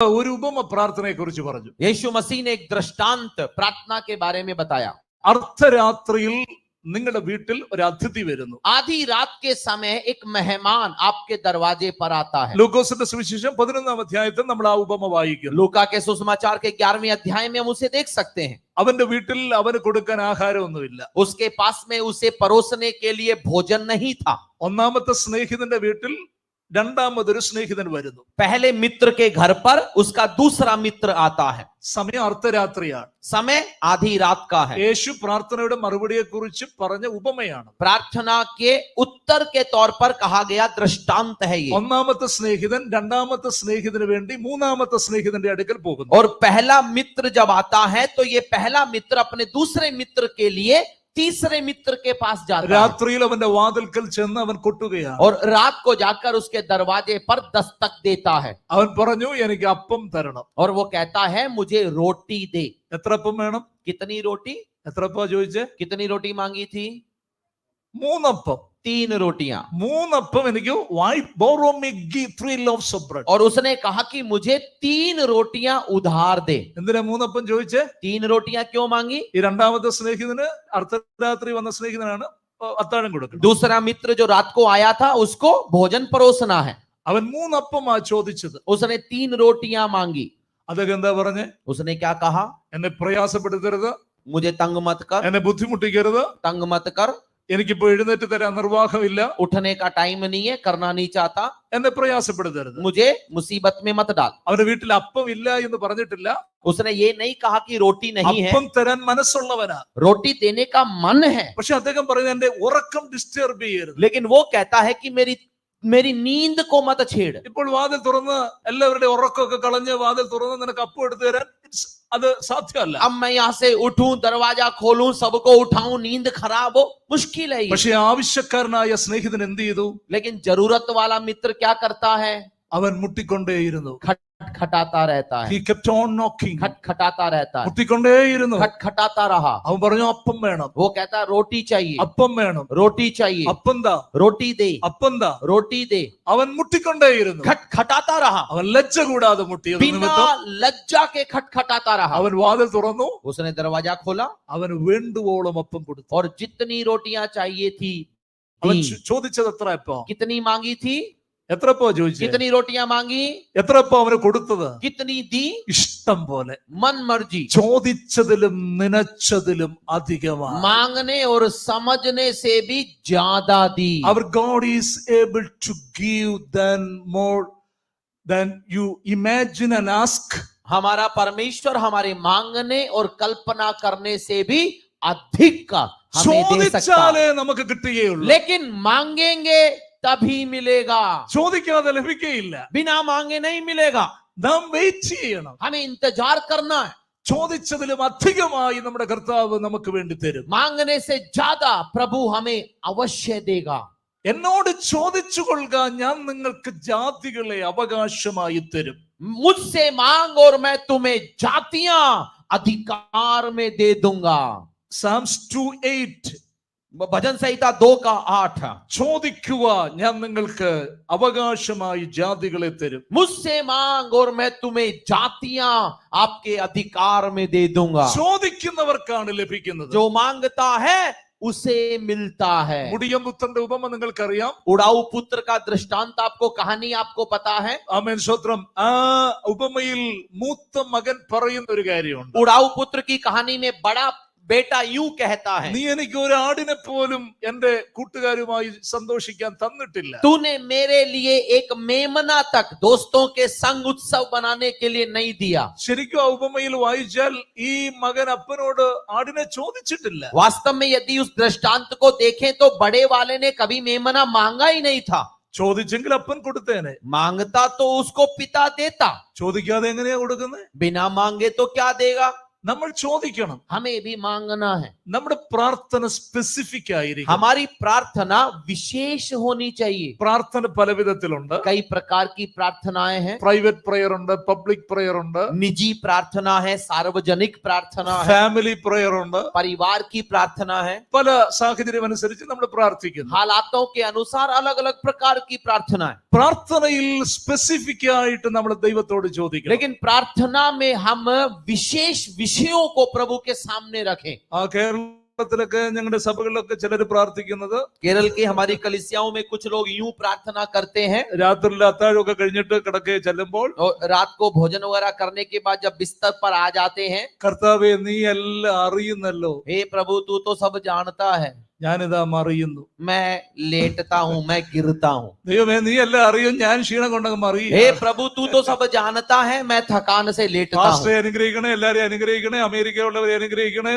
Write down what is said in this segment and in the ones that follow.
ഒരു ഉപമ പ്രാർത്ഥനയെ കുറിച്ച് പറഞ്ഞു. यीशु मसीह ने एक दृष्टांत प्रार्थना के बारे में बताया. അർദ്ധരാത്രിയിൽ നിങ്ങളുടെ വീട്ടിൽ ഒരു അതിഥി വരുന്നു. आधी रात के समय एक मेहमान आपके दरवाजे पर आता है. ലൂക്കോസിന്റെ സുവിശേഷം 11-ാം അധ്യായത്തിൽ നമ്മൾ ആ ഉപമ വായിക്കുന്നു. लूका के सुसमाचार के 11वें अध्याय में हम उसे देख सकते हैं. അവന്റെ വീട്ടിൽ അവന് കൊടുക്കാൻ ആഹാരമൊന്നുമില്ല. उसके पास में उसे परोसने के लिए भोजन नहीं था. ഒന്നാമത്തെ സ്നേഹിതന്റെ വീട്ടിൽ രണ്ടാമതൊരു സ്നേഹിതൻ വരുന്നു. पहले मित्र के घर पर उसका दूसरा मित्र आता है. സമയം അർദ്ധരാത്രിയാണ്. समय आधी रात का है. യേശു പ്രാർത്ഥനയുടെ മറുപടിയെ കുറിച്ച് പറഞ്ഞ ഉപമയാണ്. प्रार्थना के उत्तर के तौर पर कहा गया दृष्टांत है ये. ഒന്നാമത്തെ സ്നേഹിതൻ രണ്ടാമത്തെ സ്നേഹിതന് വേണ്ടി മൂന്നാമത്തെ സ്നേഹിതന്റെ അടുക്കൽ പോകുന്നു. और पहला मित्र जब आता है तो ये पहला मित्र अपने दूसरे मित्र के लिए तीसरे मित्र के पास जाता है. രാത്രിയിൽ അവന്റെ വാതിൽക്കൽ ചെന്ന് അവൻ കൊട്ടുകയാണ്. और रात को जाकर उसके दरवाजे पर दस्तक देता है. അവൻ പറഞ്ഞു, എനിക്ക് അപ്പം തരണം. और वो कहता है, मुझे रोटी दे. എത്ര അപ്പം വേണം? कितनी रोटी? എത്ര അപ്പം ചോദിച്ചേ? कितनी रोटी मांगी थी? 3 അപ്പം. 3 रोटियां. 3 അപ്പം എനിക്ക് borrow me 3 loaves of bread. और उसने कहा कि मुझे 3 रोटियां उधार दे. എന്തിനാ 3 അപ്പം ചോദിച്ചേ? 3 रोटियां क्यों मांगी? ഈ രണ്ടാമത്തെ സ്നേഹിതന് അർദ്ധരാത്രി വന്ന സ്നേഹിതനാണ് അത്താഴം കൊടുക്കുന്നത്. दूसरा मित्र जो रात को आया था उसको भोजन परोसना है. അവൻ 3 അപ്പമാ ചോദിച്ചത്. उसने 3 रोटियां मांगी. അദ്ദേഹം എന്താ പറഞ്ഞേ? उसने क्या कहा? എന്നെ പ്രയാസപ്പെടുത്തരുത്, मुझे तंग मत कर. എന്നെ ബുദ്ധിമുട്ടിക്കരുത്, तंग मत कर. എനിക്കിപ്പോ എഴുന്നേറ്റ് തരാൻ നിർവാഹമില്ല, उठने का टाइम नहीं है, करना नहीं चाहता, എന്നെ പ്രയാസപ്പെടുത്തരുത്. मुझे मुसीबत में मत डाल. അവന്റെ വീട്ടിൽ അപ്പം ഇല്ല എന്ന് പറഞ്ഞിട്ടില്ല. उसने ये नहीं कहा कि रोटी नहीं है. അപ്പം തരാൻ മനസ്സുള്ളവനാ. रोटी देने का मन है. പക്ഷെ അദ്ദേഹം പറയുന്നത് എന്റെ ഉറക്കം ഡിസ്റ്റർബ് ചെയ്യരുത്. लेकिन वो कहता है कि मेरी नींद को मत छेड़. ഇപ്പോൾ വാതിൽ തുറന്ന് എല്ലാവരുടെയും ഉറക്കമൊക്കെ കളഞ്ഞ് വാതിൽ തുറന്ന് നിനക്ക് അപ്പം എടുത്തു തരാൻ അത് സാധ്യമല്ല. अब मैं यहाँ से उठूं, दरवाजा खोलूं, सबको उठाऊं, नींद खराब हो, मुश्किल है ये. പക്ഷെ ആവശ്യക്കാരനായ സ്നേഹിതൻ എന്ത് ചെയ്തു? लेकिन जरूरत वाला मित्र क्या करता है? അവൻ മുട്ടിക്കൊണ്ടേയിരുന്നു. खटखटाता रहता है. He kept on knocking. खटखटाता रहता है. മുട്ടിക്കൊണ്ടേയിരുന്നു. खटखटाता रहा. അവൻ പറഞ്ഞു, അപ്പം വേണം, वो कहता है रोटी चाहिए, അപ്പം വേണം, रोटी चाहिए, അപ്പം താ, रोटी दे, അപ്പം താ. रोटी दे. അവൻ മുട്ടിക്കൊണ്ടേയിരുന്നു. खटखटाता रहा. അവൻ ലജ്ജ കൂടാതെ മുട്ടിയത് बिना നിമിത്തം लज्जा के खटखटाता रहा. അവൻ വാതിൽ തുറന്നു. उसने दरवाजा खोला അവന് വേണ്ടുവോളം അപ്പം കൊടുത്തു. और जितनी रोटियां चाहिए थी അവൻ दी. ചോദിച്ചത് എത്ര അപ്പം? कितनी मांगी थी? എത്ര അപ്പം ചോദിച്ചു? कितनी रोटियां मांगी? എത്ര അപ്പം അവന് കൊടുത്തത്? कितनी दी? ഇഷ്ടം പോലെ. मन मर्जी. ചോദിച്ചതിലും നനച്ചതിലും അധികമാണ്. मांगने और समझने से भी ज्यादा दी. Our God is able to give than more than you imagine and ask. हमारा परमेश्वर हमारे मांगने और कल्पना करने से भी अधिक का हमें दे सकता ചോദിച്ചാലേ है. നമുക്ക് കിട്ടുകയുള്ളൂ. लेकिन मांगेंगे तभी मिलेगा. ചോദിക്കാതെ ലഭിക്കുകയില്ല. बिना मांगे नहीं मिलेगा. നാം വെയിറ്റ് ചെയ്യണം. हमें इंतजार करना है. ചോദിച്ചതിലും അധികമായി നമ്മുടെ കർത്താവ് നമുക്ക് വേണ്ടി തരും. मांगने से ज्यादा प्रभु हमें अवश्य देगा. എന്നോട് ചോദിച്ചു കൊള്ളുക, ഞാൻ നിങ്ങൾക്ക് ജാതികളെ അവകാശമായി തരും. मुझसे मांग और मैं तुम्हें जातियां अधिकार में दे दूंगा. Psalms 2:8. भजन संहिता 2:8. ചോദിക്കുക, ഞാൻ നിങ്ങൾക്ക് അവകാശമായി ജാതികളെ തരും. मुझसे मांग और मैं तुम्हें जातियां आपके अधिकार में दे दूंगा. ചോദിക്കുന്നവർക്കാണ് ലഭിക്കുന്നത്. जो मांगता है उसे मिलता है. മുടിയൻ പുത്രന്റെ ഉപമ നിങ്ങൾക്കറിയാം. उड़ाऊ पुत्र का दृष्टांत आपको, कहानी आपको पता है. ആമേൻ, സ്തോത്രം. ആ ഉപമയിൽ മൂത്ത മകൻ പറയുന്ന ഒരു കാര്യമുണ്ട്. उड़ाऊ पुत्र की कहानी में बड़ा बेटा यूं कहता है, നീ എനിക്ക് ഒരു ആടിനെ പോലും എന്റെ കൂട്ടുകാരുമായി സന്തോഷിക്കാൻ തന്നിട്ടില്ല. तूने मेरे लिए एक मेमना तक दोस्तों के संग उत्सव बनाने के लिए नहीं दिया. ശരിക്കും ആ ഉപമയിൽ വായിച്ചാൽ ഈ മകൻ അപ്പനോട് ആടിനെ ചോദിച്ചിട്ടില്ല. वास्तव में यदि उस दृष्टांत को देखें तो बड़े वाले ने कभी मेमना मांगा ही नहीं था. ചോദിച്ചെങ്കിൽ അപ്പൻ കൊടുത്തേനെ. मांगता तो उसको पिता देता. ചോദിക്കാതെ എങ്ങനെയാ കൊടുക്കുന്നത്? बिना मांगे तो क्या देगा? നമ്മൾ ചോദിക്കണം. हमें भी मांगना है. നമ്മുടെ പ്രാർത്ഥന സ്പെസിഫിക് ആയിരിക്കും. हमारी प्रार्थना विशेष होनी चाहिए. പ്രാർത്ഥന പല വിധത്തിലുണ്ട്. कई प्रकार की प्रार्थनाएं हैं. പ്രൈവറ്റ് പ്രയർ ഉണ്ട്, പബ്ലിക് പ്രയർ ഉണ്ട്, निजी प्रार्थना है, सार्वजनिक प्रार्थना है, ഫാമിലി പ്രയർ ഉണ്ട്. परिवार की प्रार्थना है. പല സാഹചര്യം അനുസരിച്ച് നമ്മൾ പ്രാർത്ഥിക്കുന്നു. हालातों के अनुसार अलग अलग प्रकार की प्रार्थना है. പ്രാർത്ഥനയിൽ സ്പെസിഫിക് ആയിട്ട് നമ്മൾ ദൈവത്തോട് ചോദിക്കണം. लेकिन प्रार्थना में हम विशेष विषयों को प्रभु के सामने रखें. ആ കേരളത്തിലൊക്കെ ഞങ്ങളുടെ സഭകളിലൊക്കെ ചിലർ പ്രാർത്ഥിക്കുന്നത്, केरल की हमारी कलीसियाओं में कुछ लोग यूं प्रार्थना करते हैं. രാത്രിയിൽ അത്താഴമൊക്കെ കഴിഞ്ഞിട്ട് കിടക്കെ ചെല്ലുമ്പോൾ, और रात को भोजन वगैरह करने के बाद जब बिस्तर पर आ जाते हैं, കർത്താവേ നീ എല്ലാം അറിയുന്നല്ലോ, हे प्रभु तू तो सब जानता है, ഞാനിതാ മറിയുന്നു. मैं लेटता हूं, मैं गिरता हूं. ദൈവമേ നീ എല്ലാം അറിയും, ഞാൻ ക്ഷീണം കൊണ്ടങ്ങ് മറിയും. हे प्रभु तू तो सब जानता है, मैं थकान से लेटता हूं. പാസ്റ്ററെ അനുഗ്രഹിക്കണേ, എല്ലാരെയും അനുഗ്രഹിക്കണേ, അമേരിക്കയിലുള്ളവരെ അനുഗ്രഹിക്കണേ,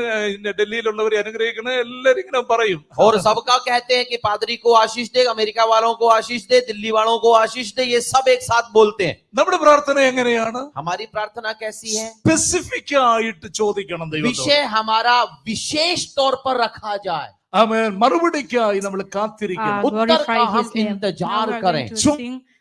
ഡൽഹിയിലുള്ളവരെ അനുഗ്രഹിക്കണേ, എല്ലാരും ഇങ്ങനെ പറയും. और सबका कहते हैं कि पादरी को आशीष दे, अमेरिका वालों को आशीष दे, दिल्ली वालों को आशीष दे, ये सब एक साथ बोलते हैं. നമ്മുടെ പ്രാർത്ഥന എങ്ങനെയാണ്? हमारी प्रार्थना कैसी है? സ്പെസിഫിക് ആയിട്ട് ചോദിക്കണം ദൈവത്തോട്. विषय हमारा विशेष तौर पर रखा जाए. ആമേൻ. മറുപടിക്കായി നമ്മൾ കാത്തിരിക്കണം. उत्तर का हम इंतजार करें.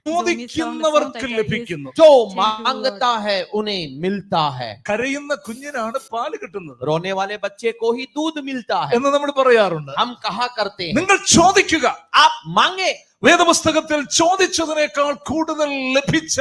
ചോദിക്കുന്നവർക്ക് ലഭിക്കുന്നു. जो मांगता है उन्हें मिलता है. കരയുന്ന കുഞ്ഞിനാണ് പാല് കിട്ടുന്നത് रोने वाले बच्चे को ही दूध मिलता है. എന്ന് നമ്മൾ പറയാറുണ്ട്. हम कहा करते हैं നിങ്ങൾ ചോദിക്കുക. आप मांगे. വേദപുസ്തകത്തിൽ ചോദിച്ചതിനേക്കാൾ കൂടുതൽ ലഭിച്ച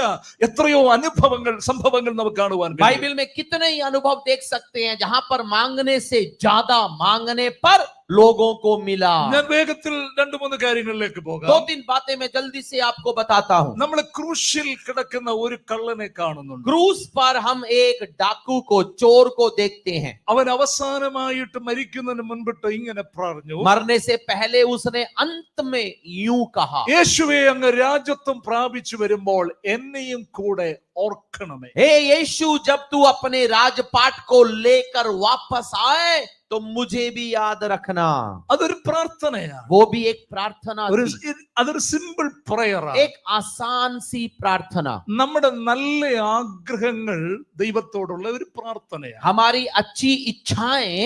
എത്രയോ അനുഭവങ്ങൾ, സംഭവങ്ങൾ നമുക്ക് കാണുവാൻ കഴിയും. बाइबल में कितने ही अनुभव देख सकते हैं जहां पर मांगने से ज्यादा मांगने पर लोगों को मिला. ഞാൻ വേഗത്തിൽ 2-3 കാര്യങ്ങളിലേക്ക് പോകാം. 2-3 बातें मैं जल्दी से आपको बताता हूं. നമ്മൾ ക്രൂശിൽ കിടക്കുന്ന ഒരു കള്ളനെ കാണുന്നുണ്ട്. क्रूस पर हम एक डाकू को, चोर को देखते हैं. അവൻ അവസാനമായിട്ട് മരിക്കുന്നതിന് മുൻപിട്ട് ഇങ്ങനെ പറഞ്ഞു, मरने से पहले उसने अंत में यूं कहा, യേശുവേ അങ്ങ് രാജ്യത്വം പ്രാപിച്ചു വരുമ്പോൾ എന്നെയും കൂടെ ഓർക്കണമേ. हे यीशु जब तू अपने राजपाट को लेकर वापस आए तो मुझे भी याद रखना. അതൊരു പ്രാർത്ഥനയാണ്. वो भी एक प्रार्थना थी. അതൊരു സിമ്പിൾ പ്രയറാണ്. एक आसान सी प्रार्थना. നമ്മുടെ നല്ല ആഗ്രഹങ്ങൾ ദൈവത്തോടുള്ള ഒരു പ്രാർത്ഥനയാണ്. हमारी अच्छी इच्छाएं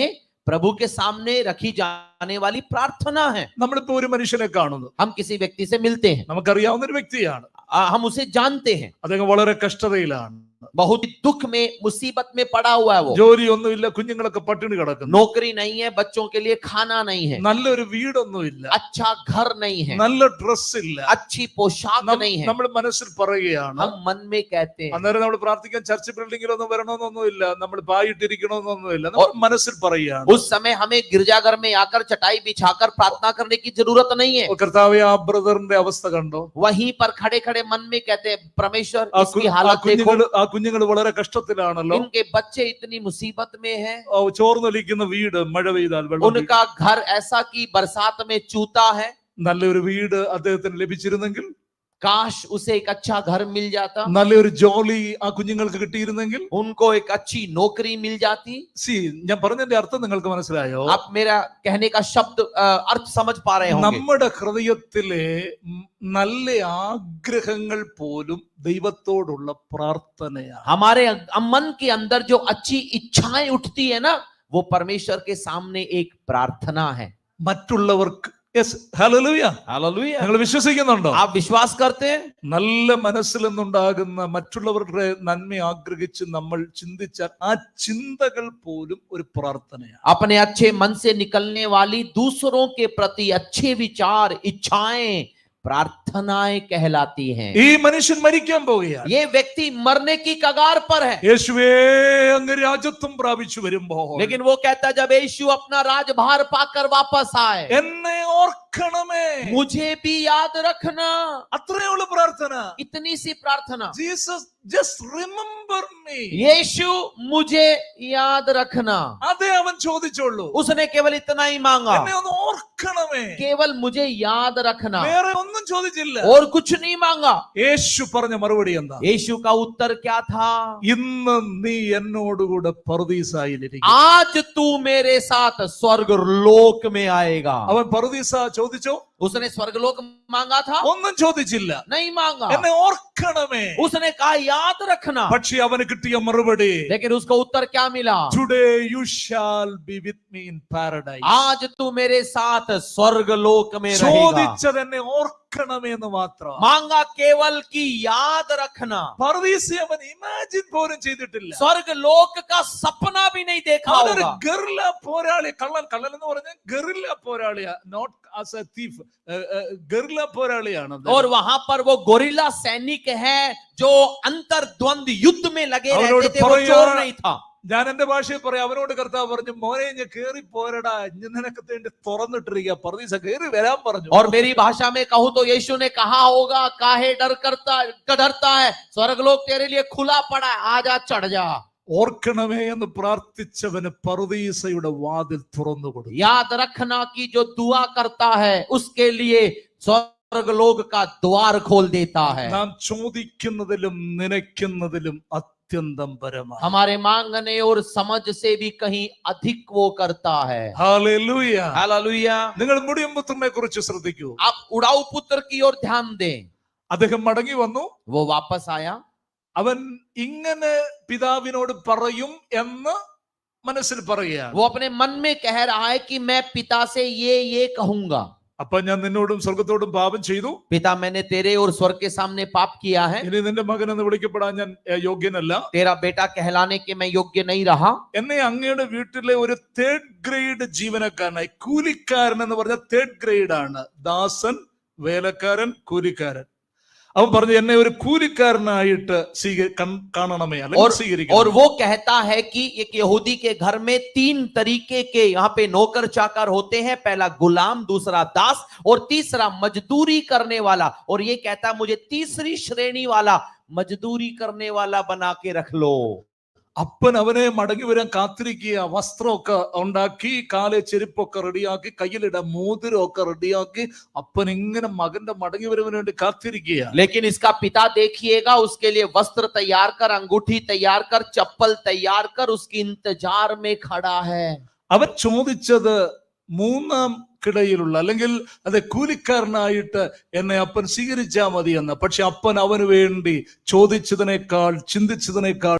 प्रभु के सामने रखी जाने वाली प्रार्थना है. നമ്മളിപ്പോ ഒരു മനുഷ്യനെ കാണുന്നു, हम किसी व्यक्ति से मिलते हैं, നമുക്കറിയാവുന്ന ഒരു വ്യക്തിയാണ്. हम उसे जानते हैं, അദ്ദേഹം വളരെ കഷ്ടതയിലാണ്, बहुत ही दुख में, मुसीबत में पड़ा हुआ है. वो ജോലിയൊന്നുമില്ല, കുഞ്ഞുങ്ങളൊക്കെ പട്ടിണി കിടക്കുന്നു, नौकरी नहीं है, बच्चों के लिए खाना नहीं है, നല്ലൊരു വീടൊന്നുമില്ല, अच्छा घर नहीं है, നല്ല ഡ്രസ് ഇല്ല. अच्छी पोशाक नहीं है. നമ്മൾ മനസ്സിൽ പറയുകയാണ്. हम मन में कहते हैं. അന്നേരം നമ്മൾ പ്രാർത്ഥിക്കാൻ ചർച്ച് ബിൽഡിങ്ങിലൊന്നും വരണമെന്നൊന്നുമില്ല, നമ്മൾ പായിട്ടിരിക്കണമെന്നൊന്നുമില്ല, നമ്മൾ മനസ്സിൽ പറയുകയാണ്. उस समय हमें गिरजाघर में आकर चटाई बिछाकर प्रार्थना करने की जरूरत नहीं है. കർത്താവേ ആ ബ്രദറിന്റെ അവസ്ഥ കണ്ടോ, वहीं पर खड़े खड़े मन में कहते हैं, परमेश्वर इसकी हालत देखो, കുഞ്ഞുങ്ങൾ വളരെ കഷ്ടത്തിലാണല്ലോ, इनके बच्चे इतनी मुसीबत में हैं, ചോർന്നൊലിക്കുന്ന വീട്, മഴ പെയ്താൽ വെള്ളം, उनका घर ऐसा कि बरसात में चूता है. നല്ലൊരു വീട് അദ്ദേഹത്തിന് ലഭിച്ചിരുന്നെങ്കിൽ, काश उसे एक अच्छा घर मिल जाता, നല്ലൊരു ജോലി ആ കുഞ്ഞുങ്ങൾക്ക് കിട്ടിയിരുന്നെങ്കിൽ, उनको एक अच्छी नौकरी मिल जाती. ഞാൻ പറഞ്ഞതിന്റെ അർത്ഥം നിങ്ങൾക്ക് മനസ്സിലായോ? आप मेरा कहने का शब्द अर्थ समझ पा रहे होंगे. നമ്മുടെ ഹൃദയത്തിലെ നല്ല ആഗ്രഹങ്ങൾ പോലും ദൈവത്തോടുള്ള പ്രാർത്ഥനയാണ്. हमारे मन के अंदर जो अच्छी इच्छाएं उठती है ना, वो परमेश्वर के सामने एक प्रार्थना है. മറ്റുള്ളവർക്ക് ഹല്ലേലൂയ, हालेलुया. നിങ്ങൾ വിശ്വസിക്കുന്നുണ്ടോ? आप विश्वास करते हैं? നല്ല മനസ്സിൽ നിന്നുണ്ടാകുന്ന മറ്റുള്ളവരുടെ നന്മ ആഗ്രഹിച്ച് നമ്മൾ ചിന്തിച്ചാൽ ആ ചിന്തകൾ പോലും ഒരു പ്രാർത്ഥനയാണ്. अपने अच्छे मन से निकलने वाली दूसरों के प्रति अच्छे विचार, इच्छाएं प्रार्थनाएं कहलाती हैं. ഈ മനുഷ്യൻ മരിക്കാൻ പോവുകയാണ്. ये व्यक्ति मरने की कगार पर है. യേശുവേ അങ്ങ് രാജ്യത്വം പ്രാപിച്ചു വരുമ്പോൾ, लेकिन वो कहता है जब यीशु अपना राजभार पाकर वापस आए, എന്നെ ഓർക്കണമേ. मुझे भी याद रखना. അത്രയുള്ള പ്രാർത്ഥന. इतनी सी प्रार्थना. Jesus just remember me. यीशु मुझे याद रखना. അതേ അവൻ ചോദിച്ചുള്ളൂ. उसने केवल इतना ही मांगा, എന്നെ ഒന്ന് ഓർക്കണമേ. केवल मुझे याद रखना, വേറെ ഒന്നും ചോദിച്ചില്ല. और कुछ नहीं मांगा. യേശു പറഞ്ഞ മറുപടി എന്താ? यीशु का उत्तर क्या था? ഇന്ന് നീ എന്നോടുകൂടെ പറുദീസായിലിരിക്കും. आज तू मेरे साथ स्वर्ग लोक में आएगा. അവൻ പറുദീസ ചോദിച്ചോ? उसने स्वर्गलोक मांगा था? ഒന്നും ചോദിച്ചില്ല. नहीं मांगा। എന്നെ ഓർക്കണമേ. उसने कहा याद रखना। പക്ഷേ അവന് കിട്ടിയ മറുപടി, लेकिन उसका उत्तर क्या मिला? Today you shall be with me in paradise. आज तू मेरे साथ स्वर्ग लोक में रहेगा। ചോദിച്ചത് എന്നെ ഓർക്കണമേ എന്ന് മാത്രം. मांगा केवल कि याद रखना। പർദീസയെ അവൻ ഇമാജിൻ പോലും ചെയ്തിട്ടില്ല. स्वर्ग लोक का सपना भी नहीं देखा അവനൊരു होगा। ഗറില്ല പോരാളി, കള്ളൻ എന്ന് പറഞ്ഞാൽ ഗറില്ല പോരാളിയാ, not as a thief, guerrilla പോരാളിയാണ്. और वहां पर वो गोरिल्ला सैनिक है जो अंतर्द्वंद युद्ध में लगे रहते थे, वो चोर नहीं था। ഞാൻ എന്റെ ഭാഷയിൽ പറയാം, അവനോട് കർത്താവ് പറഞ്ഞു, മോനെ ഞാൻ കേറി പോരടാ, നിനക്ക് വേണ്ടി തുറന്നിട്ടിരിക്കുക, പർദീസ കേറി വരാൻ പറഞ്ഞു. और मेरी भाषा में कहूं तो यीशु ने कहा होगा, काहे डरता है, स्वर्गलोक तेरे लिए खुला पड़ा है, आजा चढ़ जा। ഓർക്കണമേ എന്ന് പ്രാർത്ഥിച്ചവന് പർദീസയുടെ വാതിൽ തുറന്നു കൊടുത്തു. याद रखना कि जो दुआ करता है उसके लिए स्वर्गलोक का द्वार खोल देता है। നാം ചോദിക്കുന്നതിലും നനയ്ക്കുന്നതിലും അത്യന്തം പരമാണ്. हमारे मांगने और समझ से भी कहीं अधिक वो करता है। ഹല്ലേലൂയ. हालेलुया। നിങ്ങൾ മുടിയമ്പുത്രനെ കുറിച്ച് ശ്രദ്ധിക്കൂ. आप उड़ाऊ पुत्र की ओर ध्यान दें। അദ്ദേഹം മടങ്ങി വന്നു. वो वापस आया। അവൻ ഇങ്ങനെ പിതാവിനോട് പറയും എന്ന് മനസ്സിൽ പറയുകയാണ്. वो अपने मन में कह रहा है कि मैं पिता से ये कहूंगा। അപ്പൊ ഞാൻ നിന്നോടും സ്വർഗത്തോടും പാപം ചെയ്തു, पिता मैंने तेरे और स्वर्ग के सामने पाप किया है, ഇനി നിന്റെ മകൻ എന്ന് വിളിക്കപ്പെടാൻ ഞാൻ യോഗ്യനല്ല. तेरा बेटा कहलाने के मैं योग्य नहीं रहा। എന്നെ അങ്ങയുടെ വീട്ടിലെ ഒരു തേർഡ് ഗ്രേഡ് ജീവനക്കാരനായി, കൂലിക്കാരൻ എന്ന് പറഞ്ഞ തേർഡ് ഗ്രേഡ് ആണ്, ദാസൻ, വേലക്കാരൻ, കൂലിക്കാരൻ. അവൻ പറഞ്ഞു എന്നെ ഒരു കൂലിക്കാരനായിട്ട് കാണണമേ, അല്ലെങ്കിൽ സ്വീകരിക്കണം. और वो कहता है कि एक यहूदी के घर में 3 तरीके के यहाँ पे नौकर चाकर होते हैं, पहला गुलाम, दूसरा दास और तीसरा मजदूरी करने वाला। और ये कहता है मुझे तीसरी श्रेणी वाला मजदूरी करने वाला बना के रख लो। അപ്പൻ അവനെ മടങ്ങി വരാൻ കാത്തിരിക്കുക. വസ്ത്രമൊക്കെ ഉണ്ടാക്കി, കാലെ ചെരുപ്പൊക്കെ റെഡിയാക്കി, കയ്യിലിട മോതിരമൊക്കെ റെഡിയാക്കി, അപ്പൻ ഇങ്ങനെ മകന്റെ മടങ്ങി വരവിന് വേണ്ടി കാത്തിരിക്കുക. लेकिन इसका पिता देखिएगा, उसके लिए वस्त्र तैयार कर, अंगूठी तैयार कर, चप्पल तैयार कर, उसकी इंतजार में खड़ा है। അവൻ ചോദിച്ചത് മൂന്നാം കിടയിലുള്ള, അല്ലെങ്കിൽ അത് കൂലിക്കാരനായിട്ട് എന്നെ അപ്പൻ സ്വീകരിച്ചാൽ മതി എന്ന്. പക്ഷെ അപ്പൻ അവന് വേണ്ടി ചോദിച്ചതിനേക്കാൾ, ചിന്തിച്ചതിനേക്കാൾ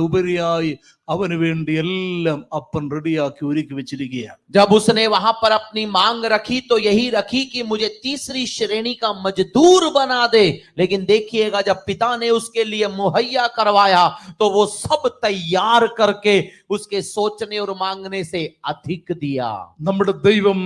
ഉപരിയായി അവന് വേണ്ടി എല്ലാം അപ്പൻ റെഡിയാക്കി ഒരുക്കി വെച്ചിരിക്കുകയാണ്. जब उसने वहां पर अपनी मांग रखी तो यही रखी कि मुझे तीसरी श्रेणी का मजदूर बना दे। लेकिन देखिएगा, जब पिता ने उसके लिए मुहैया करवाया तो वो सब तैयार करके उसके सोचने और मांगने से अधिक दिया। നമ്മുടെ ദൈവം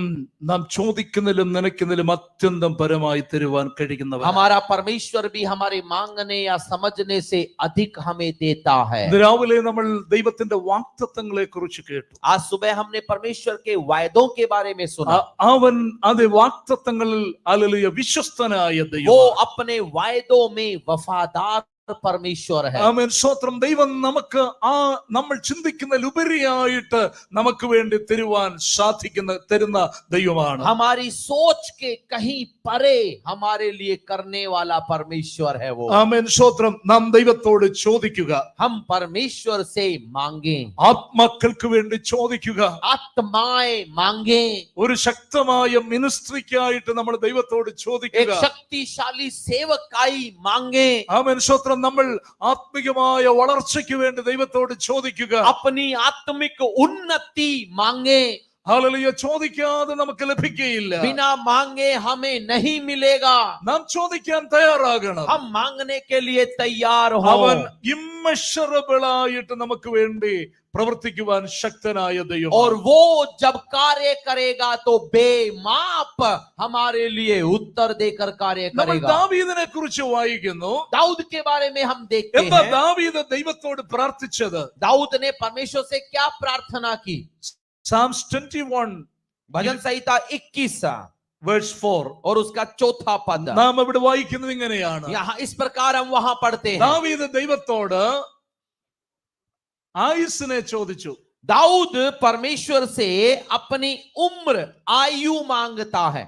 നാം ചോദിക്കുന്നതിലും നനയ്ക്കുന്നതിലും അത്യന്തം പരമായി തരുവാൻ കഴിയുന്നവൻ. हमारा परमेश्वर भी हमारे मांगने या समझने से अधिक हमें देता है। രാവിലെ നമ്മൾ ദൈവത്തിന്റെ വാഗ്ദത്തങ്ങളെ കുറിച്ച് കേട്ടു. आज सुबह हमने परमेश्वर के वायदों के बारे में सुना। അവൻ അത് വാഗ്ദത്തങ്ങളിൽ ഹല്ലേലൂയ വിശ്വസ്തനായ ദൈവം. वो अपने वायदों में वफादार परमेश्वर है। ആമേൻ. സ്തോത്രം. ദൈവം നമുക്ക് നമ്മൾ ചിന്തിക്കുന്നതിലുപരിയായിട്ട് നമുക്ക് വേണ്ടി തരുന്ന ദൈവമാണ്. हमारी सोच के कहीं परे हमारे लिए करने वाला परमेश्वर है वो। ആമേൻ. സ്തോത്രം. നാം ദൈവത്തോട് ചോദിക്കുക, हम परमेश्वर से मांगे, ആത്മാക്കൾക്ക് വേണ്ടി ചോദിക്കുക, आत्माएं मांगे, ഒരു ശക്തമായ മിനിസ്ട്രിക്കായിട്ട് നമ്മൾ ദൈവത്തോട് एक ചോദിക്കുക. शक्तिशाली सेवकाई मांगे, ആമേൻ. സ്തോത്രം. നമ്മൾ ആത്മികമായ വളർച്ചയ്ക്ക് വേണ്ടി ദൈവത്തോട് ചോദിക്കുക. अपनी आत्मिक उन्नति मांगे। ഹല്ലേലൂയ. ചോദിക്കാതെ നമുക്ക് ലഭിക്കുകയില്ല. बिना मांगे हमें नहीं मिलेगा। നാം ചോദിക്കാൻ തയ്യാറാകണം. हम मांगने के लिए तैयार हो। അവൻ ഇമ്മഷറബിൾ ആയിട്ട് നമുക്ക് വേണ്ടി പ്രവർത്തിക്കുവാൻ ശക്തനായ ദൈവം. और वो जब कार्य करेगा तो बेमाप हमारे लिए उत्तर देकर कार्य നമ്മൾ करेगा। ദാവീദിനെ കുറിച്ച് വായിക്കുന്നു. दाऊद के बारे में हम देखते എന്താ हैं, ദാവീദ് ദൈവത്തോട് പ്രാർത്ഥിച്ചത്? दाऊद ने परमेश्वर से क्या प्रार्थना की? Psalms 21 भजन संहिता 21 verse 4. और उसका 4था पद। നാം ഇവിടെ വായിക്കുന്നത് ഇങ്ങനെയാണ്. यहाँ इस प्रकार हम वहां पढ़ते हैं, ദാവീദ് ദൈവത്തോട് ആയുസ്സിനെ ചോദിച്ചു. दाऊद परमेश्वर से अपनी उम्र, आयु मांगता है।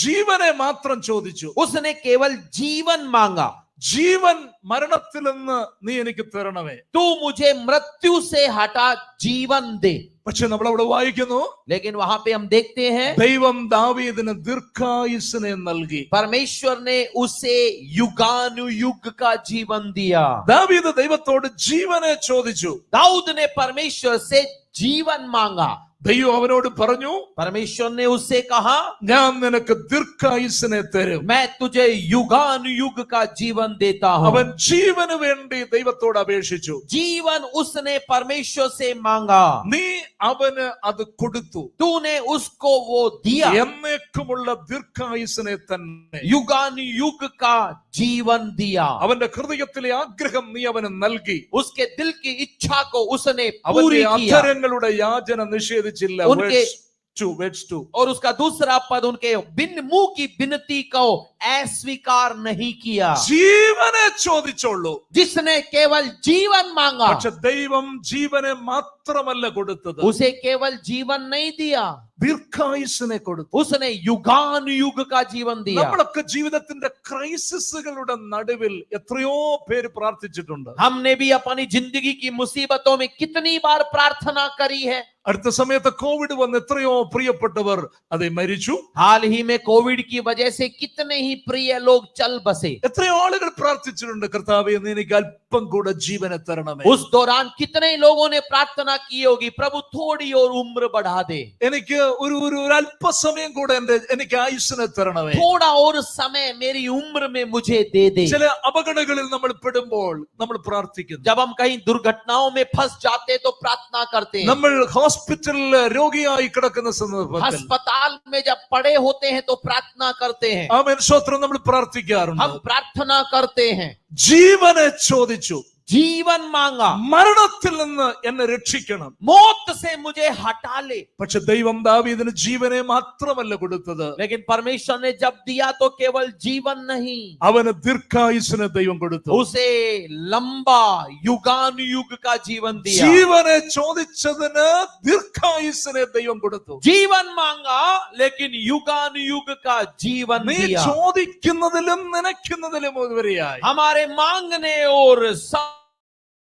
ജീവനെ മാത്രം ചോദിച്ചു. उसने केवल जीवन मांगा। ജീവൻ മരണത്തിൽ നിന്ന് നീ എനിക്ക് തരണമേ. तू मुझे मृत्यु से हटा जीवन दे. പക്ഷെ നമ്മൾ അവിടെ വായിക്കുന്നു, लेकिन वहां पे हम देखते हैं ദൈവം ദാവീദിന് ദീർഘായുസ്സിനെ നൽകി. परमेश्वर ने उसे युगानुयुग का जीवन दिया. ദാവീദ് ദൈവത്തോട് ജീവനെ ചോദിച്ചു. दाऊद ने परमेश्वर से जीवन मांगा. ദൈവം അവനോട് പറഞ്ഞു, परमेश्वर ने उससे कहा, ഞാൻ നിനക്ക് ദീർഘായുസ്സിനെ തരും. मैं तुझे युगानुयुग का जीवन देता हूं. അവൻ ജീവന് വേണ്ടി ദൈവത്തോട് അപേക്ഷിച്ചു. जीवन उसने परमेश्वर से मांगा. നീ അവന് അത് കൊടുത്തു. तूने उसको वो दिया. എന്നേക്കുമുള്ള ദീർഘായുസ്സിനെ തന്നെ, युगानुयुग का जीवन दिया. അവന്റെ ഹൃദയത്തിലെ ആഗ്രഹം നീ അവന് നൽകി. उसके दिल की इच्छा को उसने അവന്റെ पूरी किया. അധരങ്ങളുടെ യാചന നിഷേധിച്ചില്ല. उनके- Verse 2. और उसका दूसरा पद, उनके बिन मुंह की विनती को अस्वीकार नहीं किया. ജീവനെ ചോദിച്ചോളൂ. जिसने केवल जीवन मांगा, പക്ഷെ ദൈവം ജീവനെ മാത്രമല്ല കൊടുത്തത്, उसे केवल जीवन नहीं दिया, ദീർഘായുസ്സിനെ കൊടുത്തു. उसने युगानुयुग का जीवन दिया. നമ്മളൊക്കെ ജീവിതത്തിന്റെ ക്രൈസിസുകളുടെ നടുവിൽ എത്രയോ പേര് പ്രാർത്ഥിച്ചിട്ടുണ്ട്. हमने भी अपनी जिंदगी की मुसीबतों में कितनी बार प्रार्थना करी है. അടുത്ത സമയത്ത് കോവിഡ് വന്ന് എത്രയോ പ്രിയപ്പെട്ടവർ അതെ മരിച്ചു. हाल ही में कोविड की वजह से कितने ही प्रिय लोग चल बसे. എത്രയോ ആളുകൾ പ്രാർത്ഥിച്ചിട്ടുണ്ട്, കർത്താവേ നീ എനിക്ക് അല്പം കൂടെ ജീവനെ തരണമേ. उस दौरान कितने लोगों ने प्रार्थना की होगी, प्रभु थोड़ी और उम्र बढ़ा दे, എനിക്ക് ഒരു അല്പസമയം കൂടെ എനിക്ക് ആയുസ്സിനെ തരണമേ. थोड़ा और समय मेरी उम्र में मुझे दे दे. ചില അപകടങ്ങളിൽ നമ്മൾ പെടുമ്പോൾ നമ്മൾ പ്രാർത്ഥിക്കുന്നു. जब हम कहीं दुर्घटनाओं में फंस जाते तो प्रार्थना करते हैं. നമ്മൾ ഹോസ്പിറ്റലിൽ രോഗിയായി കിടക്കുന്ന സന്ദർഭത്തിൽ, अस्पताल में जब पड़े होते हैं तो प्रार्थना करते हैं. ആമേൻ സ്തോത്രം, നമ്മൾ പ്രാർത്ഥിക്കാറുണ്ട്. हम प्रार्थना करते हैं. ജീവനെ ചോദിച്ചു, जीवन मांगा, മരണത്തിൽ നിന്ന് എന്നെ രക്ഷിക്കണം. मौत से मुझे हटा ले. പക്ഷെ ദൈവം ദാവീദിന് ജീവനെ മാത്രമല്ല കൊടുത്തത്, लेकिन परमेश्वर ने जब दिया तो केवल जीवन नहीं, അവന് ദീർഘായുസ്സിനെ ദൈവം കൊടുത്തു. उसे लंबा युगानुयुग का जीवन दिया. ജീവനെ ചോദിച്ചതിന് ദീർഘായുസ്സിനെ ദൈവം കൊടുത്തു. जीवन मांगा लेकिन युगानुयुग का जीवन നീ दिया. ചോദിക്കുന്നതിലും നനയ്ക്കുന്നതിലും ഉപരിയായി हमारे मांगने और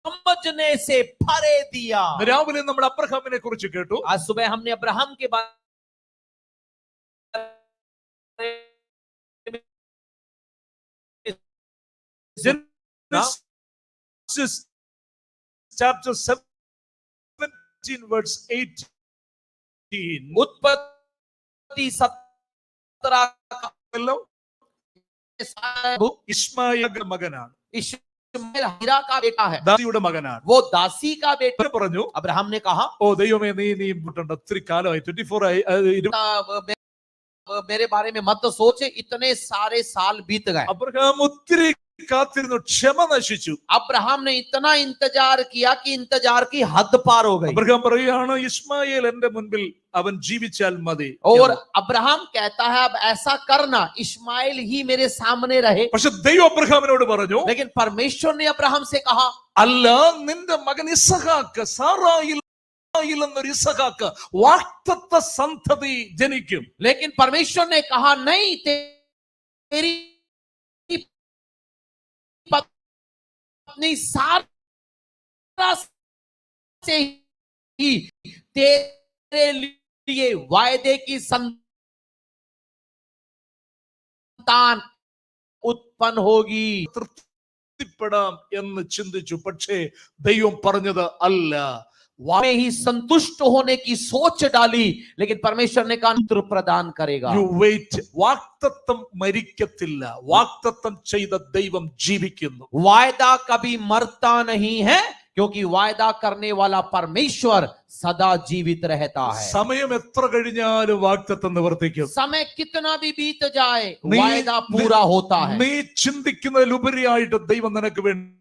समझने से भरे दिया. രാവിലെ നമ്മൾ അബ്രഹാമിനെ കുറിച്ച് കേട്ടു. आज सुबह हमने अब्राहम के बारे Genesis chapter 17 verse 18. उत्पत्ति 17 ഇസ്മായിലിന്റെ മകനാണ്, इश्माएल हिरा का बेटा है, ദാസിയുടെ മകനാണ്. वो दासी का बेटा. അവൻ പറഞ്ഞു, अब्राहम ने कहा, ഓ ദൈവമേ നീ മുട്ടണ്ട, ഒത്തിരി കാലമായി 24 ആയി, 20 मेरे बारे में मत सोच, इतने सारे साल बीत गए. അബ്രഹാം ഒത്തിരി കാത്തിരുന്നു, ക്ഷമ നശിച്ചു. अब्राहम ने इतना इंतजार किया कि इंतजार की हद पार हो गई. അബ്രഹാം പറയുകയാണ്, ഇസ്മായേൽ എന്റെ മുൻപിൽ അവൻ ജീവിച്ചാൽ മതി. और अब्राहम कहता है, अब ऐसा करना, इस्माइल ही मेरे सामने रहे. പക്ഷെ ദൈവം അബ്രഹാമിനോട് പറഞ്ഞു, लेकिन परमेश्वर ने अब्राहम से कहा, അല്ല, നിന്റെ മകൻ ഇസഹാക്ക്, സാറായിൽ എന്നൊരു ഇസഹാക്ക് വാഗ്ദത്ത സന്തതി ജനിക്കും. लेकिन परमेश्वर ने कहा, नहीं, तेरी पत्नी सारा से ही तेरे लिए वायदे की संतान उत्पन्न होगी. തൃപ്തിപ്പെടാം എന്ന് ചിന്തിച്ചു. പക്ഷേ ദൈവം പറഞ്ഞത് അല്ല. में ही संतुष्ट होने की सोच डाली, लेकिन परमेश्वर ने कहा पुत्र प्रदान करेगा. You wait. വാഗ്ദത്തം മരിക്കത്തില്ല, വാഗ്ദത്തം ചെയ്ത ദൈവം ജീവിക്കുന്നു. वायदा कभी मरता नहीं है, क्योंकि वायदा करने वाला परमेश्वर सदा जीवित रहता है. സമയം എത്ര കഴിഞ്ഞാലും വാഗ്ദത്തം നിവർത്തിക്കും. समय कितना भी बीत जाए, नहीं- वायदा पूरा होता है. നീ ചിന്തിക്കുന്നതിലുപരിയായിട്ട് ദൈവം നിനക്ക് വേണ്ടി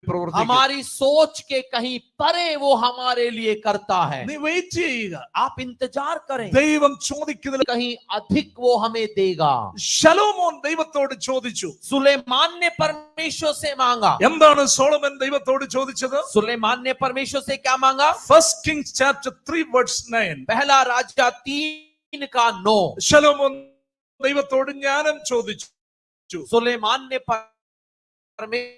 പ്രവർത്തിക്കും. हमारी सोच के कहीं परे वो हमारे लिए करता है. നീ വെയിറ്റ് ചെയ്യുക. आप इंतजार करें, ദൈവം ചോദിക്കുന്നതിൽ कहीं अधिक वो हमें देगा. ശലോമോൻ ദൈവത്തോട് ചോദിച്ചു. सुलेमान ने परमेश्वर से मांगा. എന്താണ് സോളമൻ ദൈവത്തോട് ചോദിച്ചത്? सुलेमान ने परमेश्वर से क्या मांगा? 1 Kings chapter 3 verse 9. पहला राजा 3 का 9. ശലോമോൻ ദൈവത്തോട് ജ്ഞാനം ചോദിച്ചു. सुलेमान ने परमेश्वर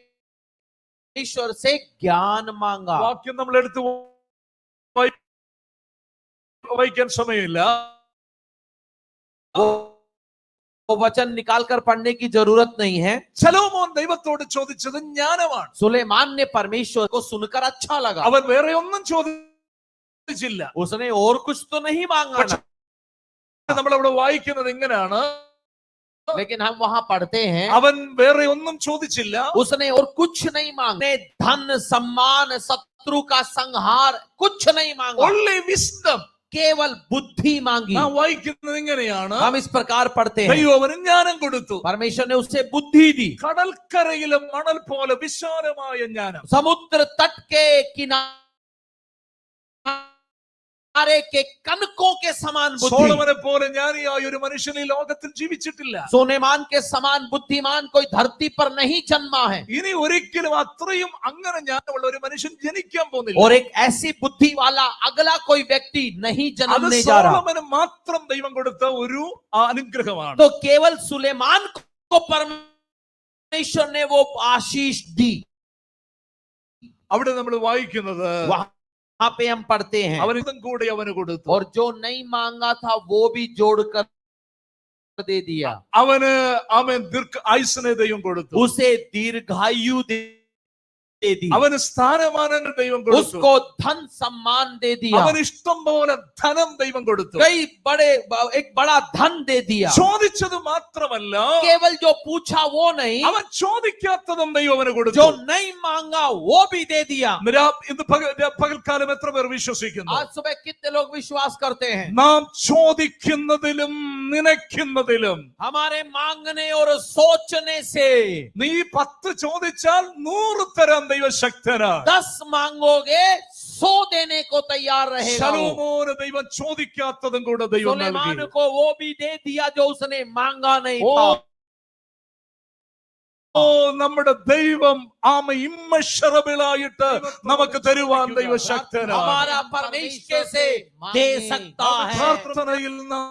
से ज्ञान मांगा. വാക്യം നമ്മൾ എടുത്ത് വായിക്കാൻ സമയമില്ല. वो वचन निकाल कर पढ़ने की जरूरत नहीं है. ശലോമോൻ ദൈവത്തോട് ചോദിച്ചത് ജ്ഞാനമാണ്. सुलेमान ने परमेश्वर को सुनकर अच्छा लगा. അവൻ വേറെ ഒന്നും ചോദിച്ചില്ല. उसने और कुछ तो नहीं मांगा ना. നമ്മൾ അവിടെ വായിക്കുന്നത് ഇങ്ങനെയാണ്. लेकिन हम वहां पढ़ते हैं അവൻ വേറെ ഒന്നും ചോദിച്ചില്ല. उसने और कुछ नहीं मांगा. धन सम्मान शत्रु का संहार कुछ नहीं मांगा. only wisdom. केवल बुद्धि मांगी. നാം വായിക്കുന്നത് ഇങ്ങനെയാണ്. हम इस प्रकार पढ़ते हैं ദൈവം അവന് ജ്ഞാനം കൊടുത്തു. परमेश्वर ने उसे बुद्धि दी. കടൽക്കരയിലെ മണൽ പോലെ വിശാലമായ ജ്ഞാനം. समुद्र तट के किनारे के कनकों के समान बुद्धि. സോളമനെ പോലെ ജ്ഞാനിയായ ഒരു മനുഷ്യൻ ഈ ലോകത്തിൽ ജീവിച്ചിട്ടില്ല. सोलेमान के समान बुद्धिमान कोई धरती पर नहीं जन्मा है. ഇനി ഒരിക്കലും അത്രയും അങ്ങനെ ജ്ഞാനമുള്ള ഒരു മനുഷ്യൻ ജനിക്കാൻ പോകുന്നില്ല. और एक ऐसी बुद्धि वाला अगला कोई व्यक्ति नहीं അത് जन्मने जा रहा. സോളമന് മാത്രം ദൈവം കൊടുത്ത ഒരു അനുഗ്രഹമാണ്. तो केवल सुलेमान को परमेश्वर ने वो आशीष दी. അവിടെ നമ്മൾ വായിക്കുന്നത് वहां पे हम पढ़ते हैं അവന് ഇതും കൂടി അവന് കൊടുത്തു. और जो नहीं मांगा था वो भी जोड़कर दे दिया. അവന് അവൻ ദീർഘ ആയുസ്സിനെ ദൈവം കൊടുത്തു. उसे दीर्घायु दे दी. അവന് സ്ഥാനമാനങ്ങൾ ദൈവം കൊടുത്തു. उसको धन सम्मान दे दिया. അവന് ഇഷ്ടം പോലെ ധനം ദൈവം കൊടുത്തു. कई एक बड़ा धन दे दिया. ചോദിച്ചത് മാത്രമല്ല, केवल जो पूछा वो नहीं, അവൻ ചോദിക്കാത്തതും ദൈവം അവന് കൊടുത്തു. जो नहीं मांगा वो भी दे दिया. ഇന്ന് പകൽക്കാലം എത്ര പേർ വിശ്വസിക്കുന്നു? आज सुबह कितने लोग विश्वास करते हैं നാം ചോദിക്കുന്നതിലും നനയ്ക്കുന്നതിലും हमारे मांगने और सोचने से നീ 10 ചോദിച്ചാൽ 100 തരാൻ ദൈവശക്തനാണ്. 10 മാंगോगे 100 देने को तैयार रहेगा. ശലോമോന് ദൈവം ചോദിക്കാത്തതും കൂടെ ദൈവം നൽകി. सुलेमान को वो भी दे दिया जो उसने मांगा नहीं ഓ था. നമ്മുടെ ദൈവം ഇമ്മഷറബിളായിട്ട് നമുക്ക് തരുവാൻ ദൈവശക്തനാണ്. हमारा परमेश्वर से दे सकता है. പ്രാർത്ഥനയിൽ നാം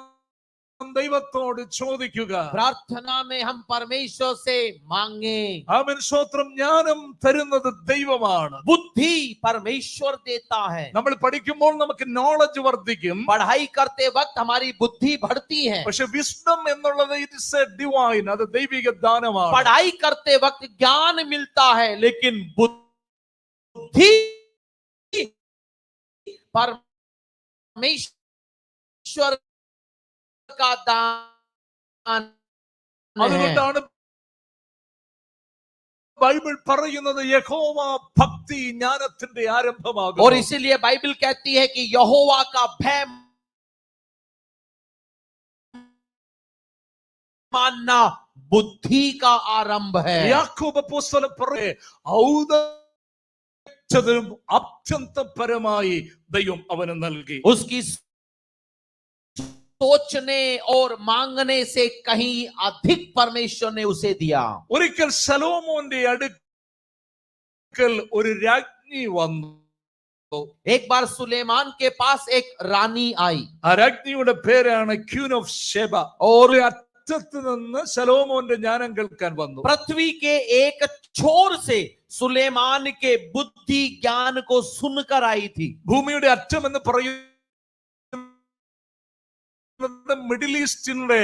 ദൈവത്തോട് ചോദിക്കുക. प्रार्थना में हम परमेश्वर से मांगे. ആമേൻ. സ്തോത്രം. ജ്ഞാനം തരുന്നത് ദൈവമാണ്. बुद्धि परमेश्वर देता है. നമ്മൾ പഠിക്കുമ്പോൾ നമുക്ക് നോളജ് വർദ്ധിക്കും. पढ़ाई करते वक्त हमारी बुद्धि बढ़ती है. പക്ഷെ വിസ്ഡം എന്നുള്ളത് ഇറ്റ് ഈസ് എ ഡിവൈൻ, അത് ദൈവിക ദാനമാണ്. पढ़ाई करते वक्त ज्ञान मिलता है लेकिन बुद्धि परमेश्वर का दान है. അതുകൊണ്ടാണ് ബൈബിൾ പറയുന്നത് യഹോവ ഭക്തി ജ്ഞാനത്തിന്റെ ആരംഭമാകും. और इसीलिए बाइबल कहती है कि यहोवा का भय मानना बुद्धि का आरंभ है. യാക്കോബ് അപ്പോസ്തലൻ പറയേ ഔദാര്യത്തിലും അത്യന്തപരമായി ദൈവം അവന് നൽകി. उसकी सोचने और मांगने से कहीं अधिक परमेश्वर ने उसे दिया. ഒരിക്കൽ ശലോമോന്റെ അടുക്കൽ ഒരു രാജ്ഞി വന്നു. एक बार सुलेमान के पास एक रानी आई ആ രാജ്ഞിയുടെ പേരാണ് ക്യൂൻ ഓഫ് ഷെബ. ഓരോ അറ്റത്ത് നിന്ന് ശലോമോന്റെ ജ്ഞാനം കേൾക്കാൻ വന്നു. पृथ्वी के एक छोर से सुलेमान के बुद्धि ज्ञान को सुनकर आई थी. ഭൂമിയുടെ അറ്റം എന്ന് പറയുന്നത് മിഡിൽ ഈസ്റ്റിന്റെ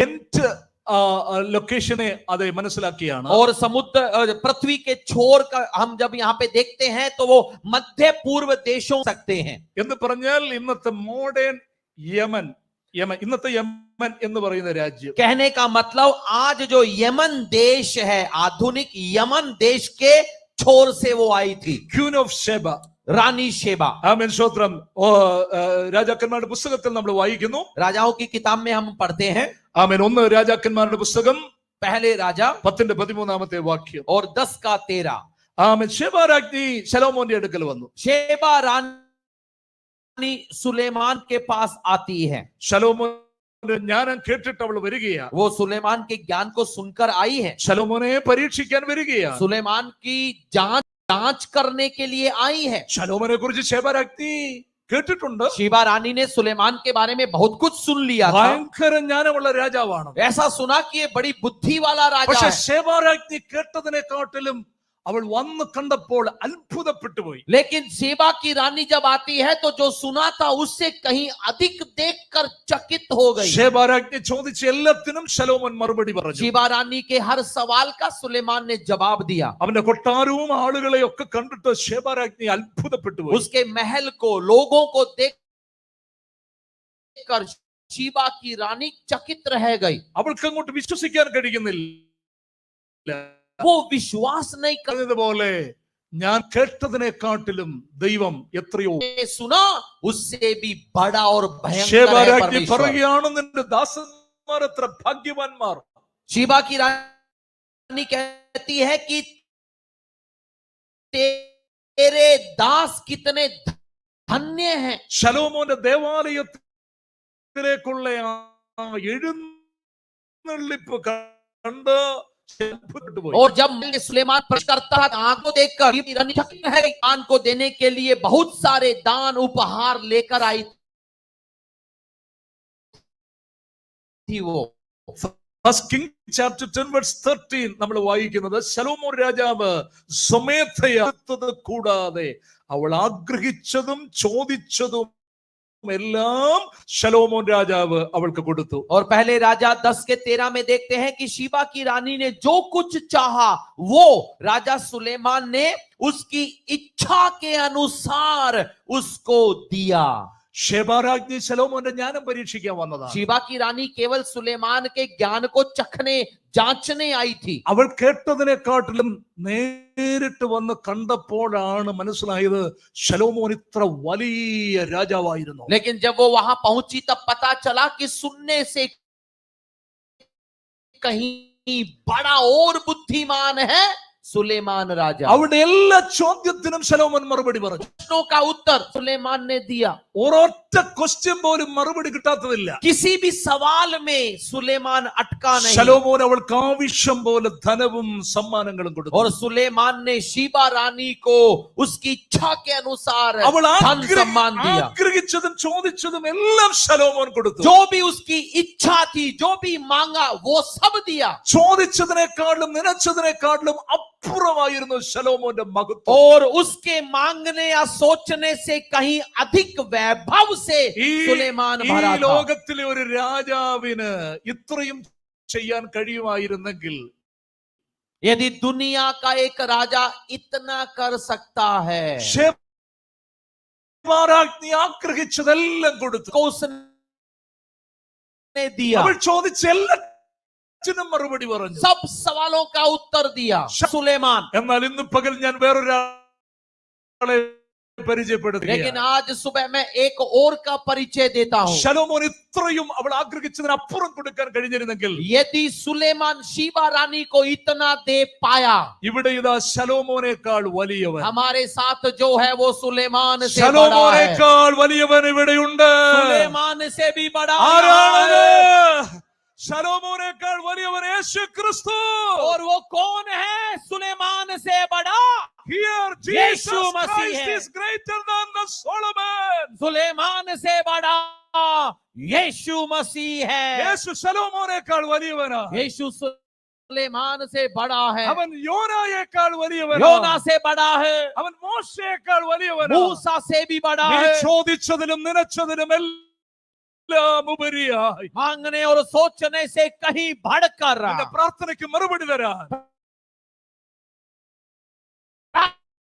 എൻഡ് ലൊക്കേഷനെ അത് മനസ്സിലാക്കിയാണ്. और समुद्र पृथ्वी के छोर का हम जब यहाँ पे देखते हैं तो वो मध्य पूर्व देशों सकते हैं. എന്ന് പറഞ്ഞാൽ ഇന്നത്തെ മോഡേൺ യമൻ, ഇന്നത്തെ യമൻ എന്ന് പറയുന്ന രാജ്യം. कहने का मतलब आज जो यमन देश है, आधुनिक यमन देश के छोर से वो आई थी. ക്യൂൻ ഓഫ് ഷെബ, रानी शेबा. ആമേൻ. സ്തോത്രം. രാജാക്കന്മാരുടെ പുസ്തകത്തിൽ നമ്മൾ വായിക്കുന്നു. राजाओं की किताब में हम पढ़ते हैं. ആമേൻ. 1 രാജാക്കന്മാരുടെ പുസ്തകം पहले राजा 10:13 വാക്യം. और 10 का 13. ആമേൻ. ഷെബ രാജ്ഞി ശലോമോന്റെ അടുക്കൽ വന്നു. शेबा रानी सुलेमान के पास आती है. ശലോമോന്റെ ജ്ഞാനം കേട്ടിട്ട് അവൾ വരികയാ. वो सुलेमान के ज्ञान को सुनकर आई है. ശലോമോനെ പരീക്ഷിക്കാൻ വരികയാ. सुलेमान की जांच करने के लिए आई है. ശലോമോനെ കുറിച്ച് ഷെബ രാജ്ഞി കേട്ടിട്ടുണ്ട്. शीबा रानी ने सुलेमान के बारे में बहुत कुछ सुन लिया था। ഭയങ്കര ജ്ഞാനമുള്ള രാജാവാണ്. ऐसा सुना कि ये बड़ी बुद्धि वाला राजा പക്ഷെ है। ശേബാരാജ്ഞി കേട്ടതിനെക്കാട്ടിലും അവൾ വന്ന് കണ്ടപ്പോൾ അത്ഭുതപ്പെട്ടു പോയി. लेकिन शीबा की रानी जब आती है तो जो सुना था उससे कहीं अधिक देखकर चकित हो गई। ശേബാരാജ്ഞി ചോദിച്ച എല്ലാത്തിനും ശലോമോൻ മറുപടി പറഞ്ഞു. शीबा रानी के हर सवाल का सुलेमान ने जवाब दिया। അവന്റെ കൊട്ടാരവും ആളുകളെയും ഒക്കെ കണ്ടിട്ട് ശേബാരാജ്ഞി അത്ഭുതപ്പെട്ടു പോയി. उसके महल को, लोगों को देखकर शीबा की रानी चकित रह गई। അവൾക്ക് അങ്ങോട്ട് വിശ്വസിക്കാൻ കഴിയുന്നില്ല. वो विश्वास नहीं कर പോലെ ഞാൻ കേട്ടതിനെക്കാട്ടിലും ദൈവം എത്രയോ. सुना उससे भी बड़ा और भयंकर है ശേബാരാജ്ഞി परमेश्वर। പറയുകയാണ് നിന്റെ ദാസന്മാർ എത്ര ഭാഗ്യവാന്മാർ. शीबा की रानी कहती है कि तेरे दास कितने धन्य हैं। ശലോമോന്റെ ദേവാലയത്തിലേക്കുള്ള ആ എഴുന്നള്ളിപ്പ് കണ്ട് അത്ഭുതപ്പെട്ടു പോയി. और जब सुलेमान प्रवेश करता था आंख को देखकर रानी चकित है। दान को देने के लिए बहुत सारे दान उपहार लेकर आई थी वो। First King chapter 10 verse 13 നമ്മൾ വായിക്കുന്നത് ശലോമോൻ രാജാവ് സ്വമേധയാ കൂടാതെ അവൾ ആഗ്രഹിച്ചതും ചോദിച്ചതും എല്ലാം ശലോമോൻ രാജാവ് അവൾക്ക് കൊടുത്തു. और पहले राजा 10:13 में देखते हैं कि शीबा की रानी ने जो कुछ चाहा वो राजा सुलेमान ने उसकी इच्छा के अनुसार उसको दिया। ശേബാരാജ്ഞി ശലോമോന്റെ ജ്ഞാനം പരീക്ഷിക്കാൻ വന്നതാണ്. शीबा की रानी केवल सुलेमान के ज्ञान को चखने जांचने आई थी। അവൾ കേട്ടതിനെക്കാട്ടിലും നേരിട്ട് വന്ന് കണ്ടപ്പോഴാണ് മനസ്സിലായത് ശലോമോൻ ഇത്ര വലിയ രാജാവായിരുന്നു. लेकिन जब वो वहां पहुंची तब पता चला कि सुनने से कहीं बड़ा और बुद्धिमान है सुलेमान राजा। അവളുടെ എല്ലാ ചോദ്യത്തിനും ശലോമോൻ മറുപടി പറഞ്ഞു. प्रश्नों का उत्तर सुलेमान ने दिया। ഒരൊറ്റ ക്വസ്റ്റ്യൻ പോലും മറുപടി കിട്ടാത്തതില്ല. किसी भी सवाल में सुलेमान अटका नहीं। ശലോമോൻ അവൾക്ക് ആവശ്യം പോലെ ധനവും സമ്മാനങ്ങളും കൊടുത്തു. और सुलेमान ने शीबा रानी को उसकी इच्छा के अनुसार അവൾ धन सम्मान दिया। ആഗ്രഹിച്ചതും ചോദിച്ചതും എല്ലാം ശലോമോൻ കൊടുത്തു. जो भी उसकी इच्छा थी, जो भी मांगा वो सब दिया। ചോദിച്ചതിനേക്കാളും നനച്ചതിനേക്കാളും അപ്പുറമായിരുന്നു ശലോമോന്റെ മഹത്വം. और उसके मांगने या सोचने से कहीं अधिक वैभव से सुलेमान भरा था। ലോകത്തിലെ ഒരു രാജാവിന് ഇത്രയും ചെയ്യാൻ കഴിയുമായിരുന്നെങ്കിൽ यदि दुनिया का एक राजा इतना कर सकता है ശേബാരാജ്ഞി ആഗ്രഹിച്ചതെല്ലാം കൊടുത്തു. को उसने दिया। അവൾ ചോദിച്ച എല്ലാറ്റിനും മറുപടി പറഞ്ഞു. सब सवालों का उत्तर दिया सुलेमान। എന്നാൽ ഇന്ന് പകൽ ഞാൻ വേറൊരാളെ പരിചയപ്പെടുത്തുകയാണ്. लेकिन आज सुबह मैं एक और का परिचय देता हूं। ശലോമോൻ ഇത്രയും അവൾ ആഗ്രഹിച്ചതിന് അപ്പുറം കൊടുക്കാൻ കഴിഞ്ഞിരുന്നെങ്കിൽ यदि सुलेमान शीबा रानी को इतना दे पाया, ഇവിടെ ഇതാ ശലോമോനേക്കാൾ വലിയവൻ, हमारे साथ जो है वो सुलेमान से बड़ा है। ശലോമോനേക്കാൾ വലിയവൻ ഇവിടെയുണ്ട്. सुलेमान से भी बड़ा ആരാണത്? है। ശലോമോനേക്കാൾ വലിയവൻ യേശു ക്രിസ്തു. और वो कौन है सुलेमान से बड़ा? Here Jesus Yeshu Masih Christ है। is greater than the Solomon. Suleman से बड़ा यीशु मसीह है। യേശു ശലോമോനേക്കാൾ വലിയവനാ. यीशु सुलेमान से बड़ा है। അവൻ യോനായേക്കാൾ വലിയവനാ. योना से बड़ा है। അവൻ മോശയേക്കാൾ വലിയവനാ. मूसा से भी बड़ा നീ है। ചോദിച്ചതിലും നനച്ചതിലും എല്ലാം ഉപരിയായി मांगने और सोचने से कहीं बढ़कर നിന്റെ പ്രാർത്ഥനയ്ക്ക് മറുപടി തരാൻ,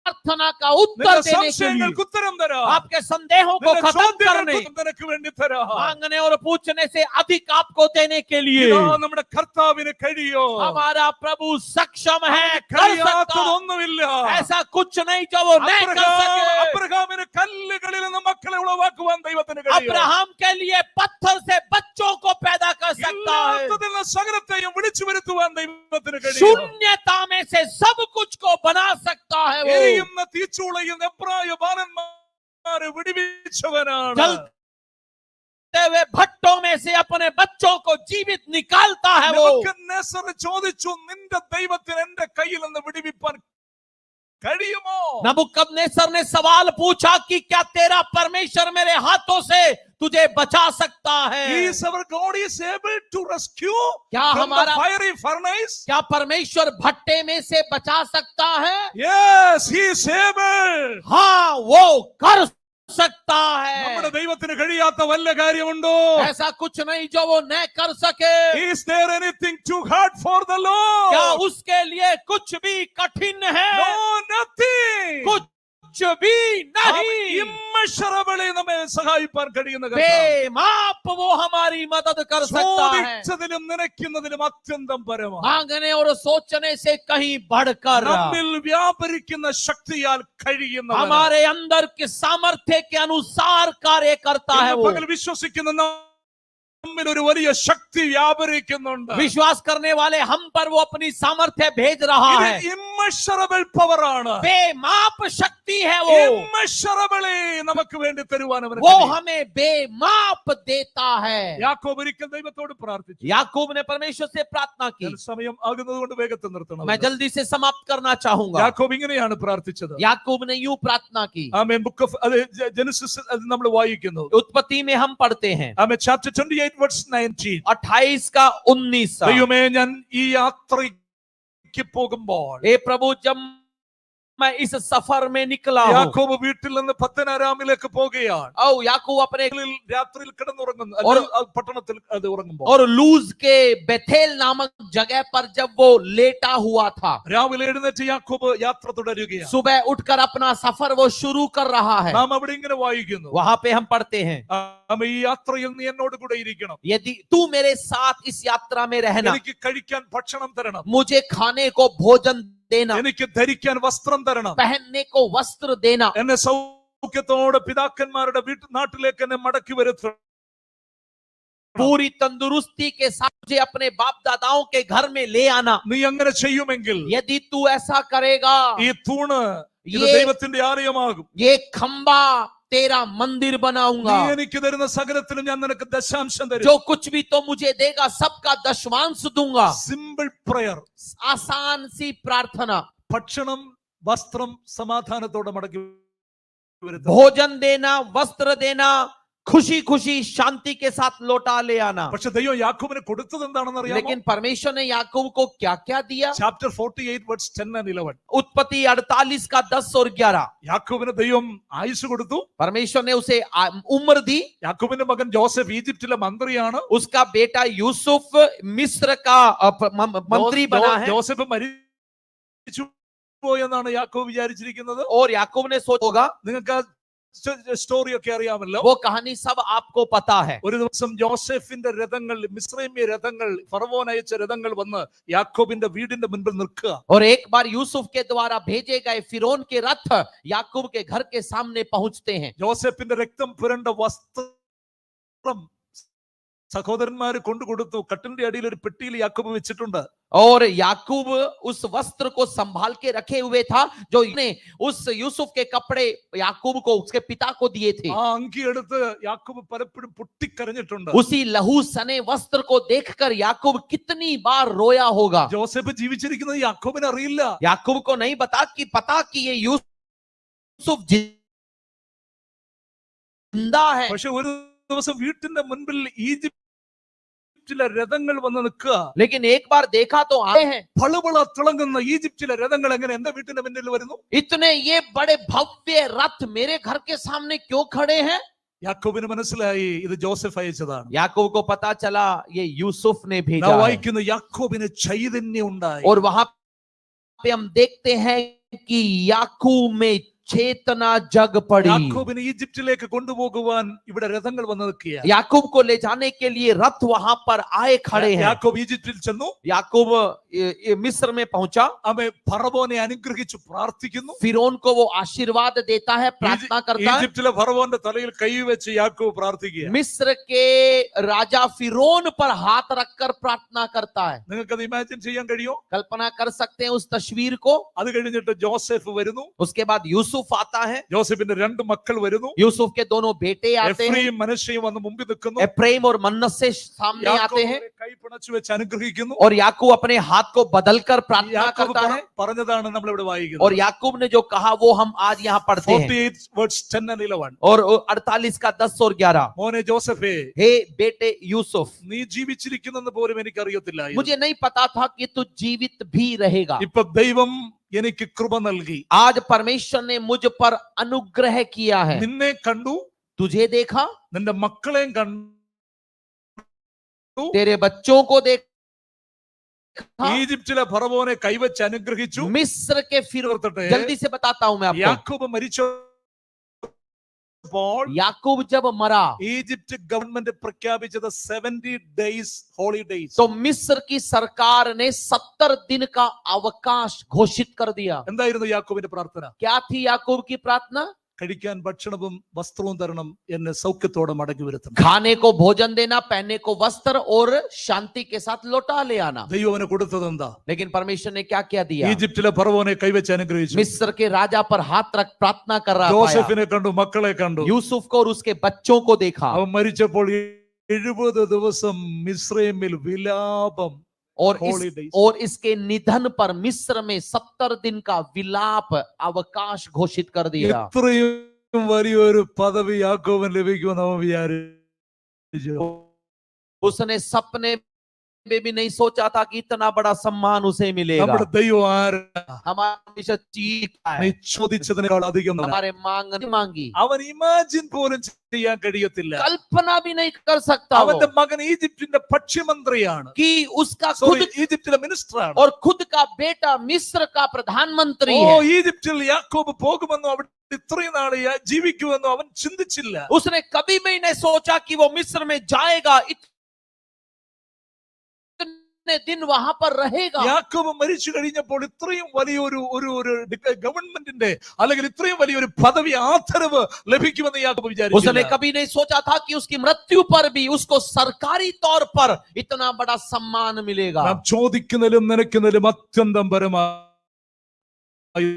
प्रार्थना का उत्तर നിന്റെ देने के लिए, സംശയങ്ങൾക്ക് ഉത്തരം തരാൻ, आपके संदेहों को നിന്റെ खत्म करने, ചോദ്യങ്ങൾക്ക് നിനക്ക് വേണ്ടി തരാൻ मांगने और पूछने से अधिक आपको देने के लिए ഇതാ നമ്മുടെ കർത്താവിന് കഴിയോ? हमारा प्रभु सक्षम है, कर सकता। കഴിയാത്തതൊന്നുമില്ല. ऐसा कुछ नहीं जो वो नहीं कर सके। അബ്രഹാമിന് കല്ലുകളിൽ നിന്ന് മക്കളെ ഉളവാക്കുവാൻ ദൈവത്തിന് കഴിയും. अब्राहम के लिए पत्थर से बच्चों को पैदा कर सकता है। ഇല്ലാത്തതിൽ നിന്ന് സകലത്തെയും വിളിച്ചു വരുത്തുവാൻ ദൈവത്തിന് കഴിയും. शून्यता में से सब कुछ को बना सकता है वो। എരിയുന്ന തീച്ചൂളയിൽ എബ്രായ ബാലന്മാരെ വിടുവിച്ചവനാണ്. जलते हुए भट्टों में से अपने बच्चों को जीवित निकालता है वो। നെബൂഖദ്നേസർ ചോദിച്ചു, നിന്റെ ദൈവത്തിന് എന്റെ കയ്യിൽ നിന്ന് വിടുവിപ്പാൻ കഴിയുമോ? കഴിയുമോ? नबूकदनेस्सर ने सवाल पूछा कि क्या तेरा परमेश्वर मेरे हाथों से तुझे बचा सकता है? Is our God is able to rescue क्या from the हमारा fiery furnace? क्या परमेश्वर भट्टे में से बचा सकता है? Yes, he is able. हाँ, वो कर सकता നമ്മുടെ है। ദൈവത്തിന് കഴിയാത്ത വല്ല കാര്യമുണ്ടോ? ऐसा कुछ नहीं जो वो न कर सके। Is there anything too hard for the Lord? क्या उसके लिए कुछ भी कठिन है? No, nothing. कुछ भी नहीं। immeasurably നമ്മെ സഹായിപ്പാൻ കഴിയുന്ന കർത്താവ്. बेमाप वो हमारी मदद कर सकता है, ചോദിച്ചതിലും നിനയ്ക്കുന്നതിലും അത്യന്തം പരമാണ്. मांगने और सोचने से कहीं बढ़कर നമ്മിൽ വ്യാപരിക്കുന്ന ശക്തിയാൽ കഴിയുന്നവൻ. हमारे अंदर के सामर्थ्य के अनुसार कार्य करता है। ഇന്ന് वो പകൽ വിശ്വസിക്കുന്ന നമ്മിൽ ഒരു വലിയ ശക്തി വ്യാപരിക്കുന്നുണ്ട്. विश्वास करने वाले हम पर वो अपनी सामर्थ्य भेज रहा है। immeasurable power ആണ്. बेमाप शक्ति है वो immeasurably നമുക്ക് വേണ്ടി തരുവാൻ അവന് वो കഴിയും. हमें बेमाप देता है। യാക്കോബ് ഒരിക്കൽ ദൈവത്തോട് പ്രാർത്ഥിച്ചു. याकूब ने परमेश्वर से प्रार्थना की। സമയം ആകുന്നത് കൊണ്ട് വേഗത്തിൽ നിർത്തണം. मैं जल्दी से समाप्त करना चाहूंगा। യാക്കോബ് ഇങ്ങനെയാണ് പ്രാർത്ഥിച്ചത്. याकूब ने यूं प्रार्थना की। ആമേൻ. ബുക്ക് ഓഫ് ജെനസിസ് അത് നമ്മൾ വായിക്കുന്നു. उत्पत्ति में हम पढ़ते हैं ആമേൻ. Chapter 28 verse 19. 28 का 19। ദൈവമേ, ഞാൻ ഈ യാത്രയ്ക്ക് പോകുമ്പോൾ हे प्रभु, जब मैं इस सफर में निकला हूं। യാക്കോബ് വീട്ടിൽ നിന്ന് പത്തനാരാമിലേക്ക് പോകുകയാണ്. और याकूब अपने രാത്രിയിൽ കിടന്നുറങ്ങുന്നു. പട്ടണത്തിൽ അത് ഉറങ്ങുമ്പോൾ और लूज के बेथेल नामक जगह पर जब वो लेटा हुआ था, രാവിലെ എഴുന്നേറ്റ് യാക്കോബ് യാത്ര തുടരുകയാണ്. सुबह उठकर अपना सफर वो शुरू कर रहा है। നാം അവിടെ ഇങ്ങനെ വായിക്കുന്നു. वहां पे हम पढ़ते हैं, ആമേൻ. ഈ യാത്രയിൽ നീ എന്നോട് കൂടെ ഇരിക്കണം. यदि तू मेरे साथ इस यात्रा में रहना, എനിക്ക് കഴിക്കാൻ ഭക്ഷണം തരണം. मुझे खाने को भोजन देना, എനിക്ക് ധരിക്കാൻ വസ്ത്രം തരണം. पहनने को वस्त्र देना, എന്നെ സൗഖ്യത്തോടെ പിതാക്കന്മാരുടെ നാട്ടിലേക്ക് എന്നെ മടക്കി വരുത്തണം. पूरी तंदुरुस्ती के साथ मुझे अपने बाप दादाओं के घर में ले आना। നീ അങ്ങനെ ചെയ്യുമെങ്കിൽ यदि तू ऐसा करेगा, ഈ തൂണ് ഇത് ये- ദൈവത്തിന്റെ ആലയമാകും. ये खंबा तेरा मंदिर बनाऊंगा। നീ എനിക്ക് തരുന്ന സകലത്തിലും ഞാൻ നിനക്ക് ദശാംശം തരും. जो कुछ भी तो मुझे देगा सबका दशमांश दूंगा। Simple prayer. आसान सी प्रार्थना, ഭക്ഷണം, വസ്ത്രം സമാധാനത്തോടെ മടക്കി വരുത്തുക. भोजन देना, वस्त्र देना, खुशी खुशी शांति के साथ लौटा ले आना। പക്ഷെ ദൈവം യാക്കോബിന് കൊടുത്തത് എന്താണെന്ന് അറിയാമോ? लेकिन परमेश्वर ने याकूब को क्या क्या दिया? Chapter 48 verse 10 and 11. उत्पत्ति 48 का 10 और 11। യാക്കോബിന് ദൈവം ആയുസ് കൊടുത്തു. परमेश्वर ने उसे उम्र दी। യാക്കോബിന്റെ മകൻ ജോസഫ് ഈജിപ്തിലെ മന്ത്രിയാണ്. उसका बेटा यूसुफ मिस्र का मंत्री बना है। ജോസഫ് മരിച്ചു പോയെന്നാണ് യാക്കോബ് വിചാരിച്ചിരിക്കുന്നത്. और याकूब ने सोचा होगा, നിങ്ങൾക്ക് സ്റ്റോറി ഒക്കെ അറിയാമല്ലോ. वो कहानी सब आपको पता है। ഒരു ദിവസം ജോസഫിന്റെ രഥങ്ങൾ, മിസ്രൈമ്യ രഥങ്ങൾ, ഫറവോൻ അയച്ച രഥങ്ങൾ വന്ന് യാക്കോബിന്റെ വീടിന്റെ മുൻപിൽ നിൽക്കുക. और एक बार यूसुफ के द्वारा भेजे गए फिरौन के रथ याकूब के घर के सामने पहुंचते हैं। ജോസഫിന്റെ രക്തം പുരണ്ട വസ്ത്രം സഹോദരന്മാര് കൊണ്ടുകൊടുത്തു. കട്ടിന്റെ അടിയിൽ ഒരു പെട്ടിയിൽ യാക്കോബ് വെച്ചിട്ടുണ്ട്. और याकूब उस वस्त्र को संभाल के रखे हुए था जो ने उस यूसुफ के कपड़े याकूब को उसके पिता को दिए थे। ആ അങ്കി എടുത്ത് യാക്കോബ് പലപ്പോഴും പൊട്ടിക്കരഞ്ഞിട്ടുണ്ട്. उसी लहू सने वस्त्र को देखकर याकूब कितनी बार रोया होगा। ജോസഫ് ജീവിച്ചിരിക്കുന്നത് യാക്കോബിന് അറിയില്ല. याकूब को नहीं पता कि ये यूसुफ जिंदा है। പക്ഷെ ഒരു ദിവസം വീട്ടിന്റെ മുൻപിൽ ഈജിപ്തിലെ രഥങ്ങൾ വന്ന് നിൽക്കുക. लेकिन एक बार देखा तो आए हैं, പളുപള തിളങ്ങുന്ന ഈജിപ്തിലെ രഥങ്ങൾ എങ്ങനെ എന്റെ വീട്ടിന്റെ മുന്നിൽ വരുന്നു? इतने ये बड़े भव्य रथ मेरे घर के सामने क्यों खड़े हैं? യാക്കോബിന് മനസ്സിലായി ഇത് ജോസഫ് അയച്ചതാണ്. याकूब को पता चला ये यूसुफ ने भेजा നാം है। വായിക്കുന്ന യാക്കോബിന് ചൈതന്യം ഉണ്ടായി. और वहां पे हम देखते हैं कि याकूब में चेतना जग पड़ी। യാക്കോബിനെ ഈജിപ്തിലേക്ക് കൊണ്ടുപോകുവാൻ ഇവിടെ രഥങ്ങൾ വന്ന് നിൽക്കുകയാണ്. याकूब को ले जाने के लिए रथ वहां पर आए खड़े हैं। യാക്കോബ് ഈജിപ്തിൽ ചെന്നു. याकूब मिस्र में पहुंचा। അവൻ ഫറവോനെ അനുഗ്രഹിച്ചു പ്രാർത്ഥിക്കുന്നു. फिरौन को वो आशीर्वाद देता है, प्रार्थना करता है। ഈജിപ്തിലെ ഫറവോന്റെ തലയിൽ കൈവച്ച് യാക്കോബ് പ്രാർത്ഥിക്കുക. मिस्र के राजा फिरौन पर हाथ रखकर प्रार्थना करता है। നിങ്ങൾക്കത് ഇമാജിൻ ചെയ്യാൻ കഴിയോ? कल्पना कर सकते हैं उस तस्वीर को। അത് കഴിഞ്ഞിട്ട് ജോസഫ് വരുന്നു. उसके बाद यूसुफ यूसुफ आता है, ജോസഫിന്റെ രണ്ട് മക്കൾ വരുന്നു. यूसुफ के दोनों बेटे आते हैं, എഫ്രൈം മനശ്ശെയും വന്ന് മുമ്പിൽ നിൽക്കുന്നു. एफ्राइम और मनश्शे सामने आते യാക്കോബ് हैं, അവരെ കൈ പിണച്ചു വെച്ച് അനുഗ്രഹിക്കുന്നു. और याकूब अपने हाथ को बदलकर प्रार्थना യാക്കോബ് करता है, പറഞ്ഞതാണ് നമ്മൾ ഇവിടെ और വായിക്കുന്നത്. याकूब ने जो कहा वो हम आज यहाँ पढ़ते हैं, 48 verse 10 and 11. और 48 का 10 और 11, മോനെ ജോസഫേ, हे बेटे यूसुफ, നീ ജീവിച്ചിരിക്കുന്നെന്ന് പോലും എനിക്കറിയത്തില്ല. मुझे नहीं पता था कि तू जीवित भी रहेगा। ഇപ്പൊ ദൈവം എനിക്ക് കൃപ നൽകി. आज परमेश्वर ने मुझ पर अनुग्रह किया है, നിന്നെ കണ്ടു, तुझे देखा, നിന്റെ മക്കളെയും കണ്ടു, तेरे बच्चों को देखा, ഈജിപ്തിലെ ഫറവോനെ കൈവച്ച് അനുഗ്രഹിച്ചു. मिस्र के फिर, जल्दी से बताता हूं मैं आपको, യാക്കോബ് മരിച്ചപ്പോൾ याकूब जब मरा ഈജിപ്ത് ഗവൺമെന്റ് പ്രഖ്യാപിച്ചത് 70 days holidays. तो मिस्र की सरकार ने 70 दिन का अवकाश घोषित कर दिया। എന്തായിരുന്നു യാക്കോബിന്റെ പ്രാർത്ഥന? क्या थी याकूब की प्रार्थना? കഴിക്കാൻ ഭക്ഷണവും വസ്ത്രവും തരണം, എന്നെ സൗഖ്യത്തോടെ മടക്കി വരുത്തണം. खाने को भोजन देना, पहनने को वस्त्र और शांति के साथ लौटा ले आना। ദൈവം അവന് കൊടുത്തത് എന്താ? लेकिन परमेश्वर ने क्या क्या दिया? ഈജിപ്തിലെ ഫറവോനെ കൈവച്ച് അനുഗ്രഹിച്ചു. मिस्र के राजा पर हाथ रख प्रार्थना कर रहा था, ജോസഫിനെ കണ്ടു, മക്കളെ കണ്ടു. यूसुफ को और उसके बच्चों को देखा, അവൻ മരിച്ചപ്പോൾ 70 ദിവസം മിസ്രൈമിൽ വിലാപം. और इसके निधन पर मिस्र में 70 दिन का विलाप अवकाश घोषित कर दिया। ഇത്രയും വലിയൊരു പദവി യാക്കോബിന് ലഭിക്കുമെന്ന് അവൻ വിചാരിച്ചു. उसने सपने में भी नहीं सोचा था कि इतना बड़ा सम्मान उसे मिलेगा। നമ്മുടെ ദൈവം ആരാ? हमारी चीज നീ ചോദിച്ചതിനേക്കാൾ അധികം हमारे मांगी, അവൻ ഇമാജിൻ പോലും ചെയ്യാൻ കഴിയത്തില്ല. कल्पना भी नहीं कर सकता അവന്റെ वो, മകൻ ഈജിപ്തിന്റെ ഭക്ഷ്യമന്ത്രിയാണ്, कि उसका खुद ഈജിപ്തിലെ മിനിസ്റ്ററാണ്. और खुद का बेटा मिस्र का प्रधानमंत्री ഓ, है। ഈജിപ്തിൽ യാക്കോബ് പോകുമെന്നോ അവിടെ ഇത്രയും നാള് ജീവിക്കുമെന്നോ അവൻ ചിന്തിച്ചില്ല. उसने कभी भी नहीं सोचा कि वो मिस्र में जाएगा, इतने दिन वहां पर रहेगा। യാക്കോബ് മരിച്ചു കഴിഞ്ഞപ്പോൾ ഇത്രയും വലിയൊരു ഗവൺമെന്റിന്റെ അല്ലെങ്കിൽ ഇത്രയും വലിയൊരു പദവി ആദരവ് ലഭിക്കുമെന്ന് യാക്കോബ് उसने വിചാരിച്ചില്ല. कभी नहीं सोचा था कि उसकी मृत्यु पर भी उसको सरकारी तौर पर इतना बड़ा सम्मान मिलेगा। നാം ചോദിക്കുന്നതിലും നനയ്ക്കുന്നതിലും അത്യന്തം പരമായി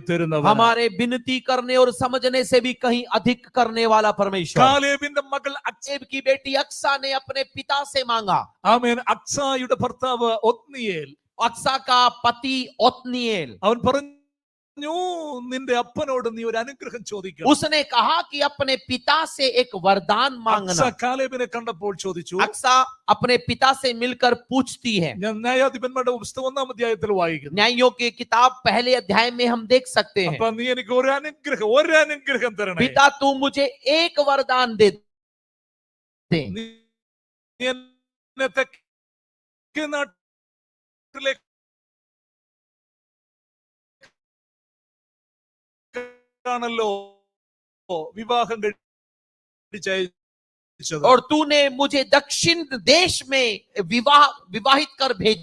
തരുന്നവൻ. हमारे विनती करने और समझने से भी कहीं अधिक करने वाला परमेश्वर। കാലേബിന്റെ മകൾ अक्सेब की बेटी अक्सा ने अपने पिता से मांगा, ആമേൻ. അക്സായുടെ ഭർത്താവ് ഒത്നിയേൽ, अक्सा का पति ओत्निएल, അവൻ പറഞ്ഞു, നിന്റെ അപ്പനോട് നീ ഒരു അനുഗ്രഹം ചോദിക്കണം. उसने कहा कि अपने पिता से एक वरदान അക്സ मांगना। കാലേബിനെ കണ്ടപ്പോൾ ചോദിച്ചു. अक्सा अपने पिता से मिलकर पूछती है। ഞാൻ ന്യായാധിപന്മാരുടെ പുസ്തകം 1-ാം അധ്യായത്തിൽ വായിക്കുന്നു. न्यायों की किताब पहले अध्याय में हम देख सकते हैं, അപ്പൊ നീ എനിക്ക് ഒരു അനുഗ്രഹം തരണേ. पिता तू मुझे एक वरदान दे दे। നീ എന്നെ തെക്കേ നാട്ടിലേക്ക് ആണല്ലോ വിവാഹം കഴിച്ചത്. और तूने मुझे दक्षिण देश में विवाहित कर भेज।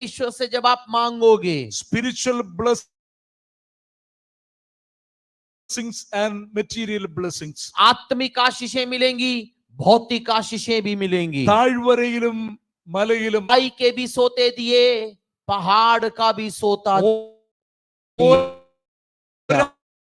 ईश्वर से जब आप मांगोगे spiritual blessings and material blessings, आत्मिक आशीषें मिलेंगी, भौतिक आशीषें भी मिलेंगी। താഴ്വരയിലും മലയിലും भाई के भी सोते दिए, पहाड़ का भी सोता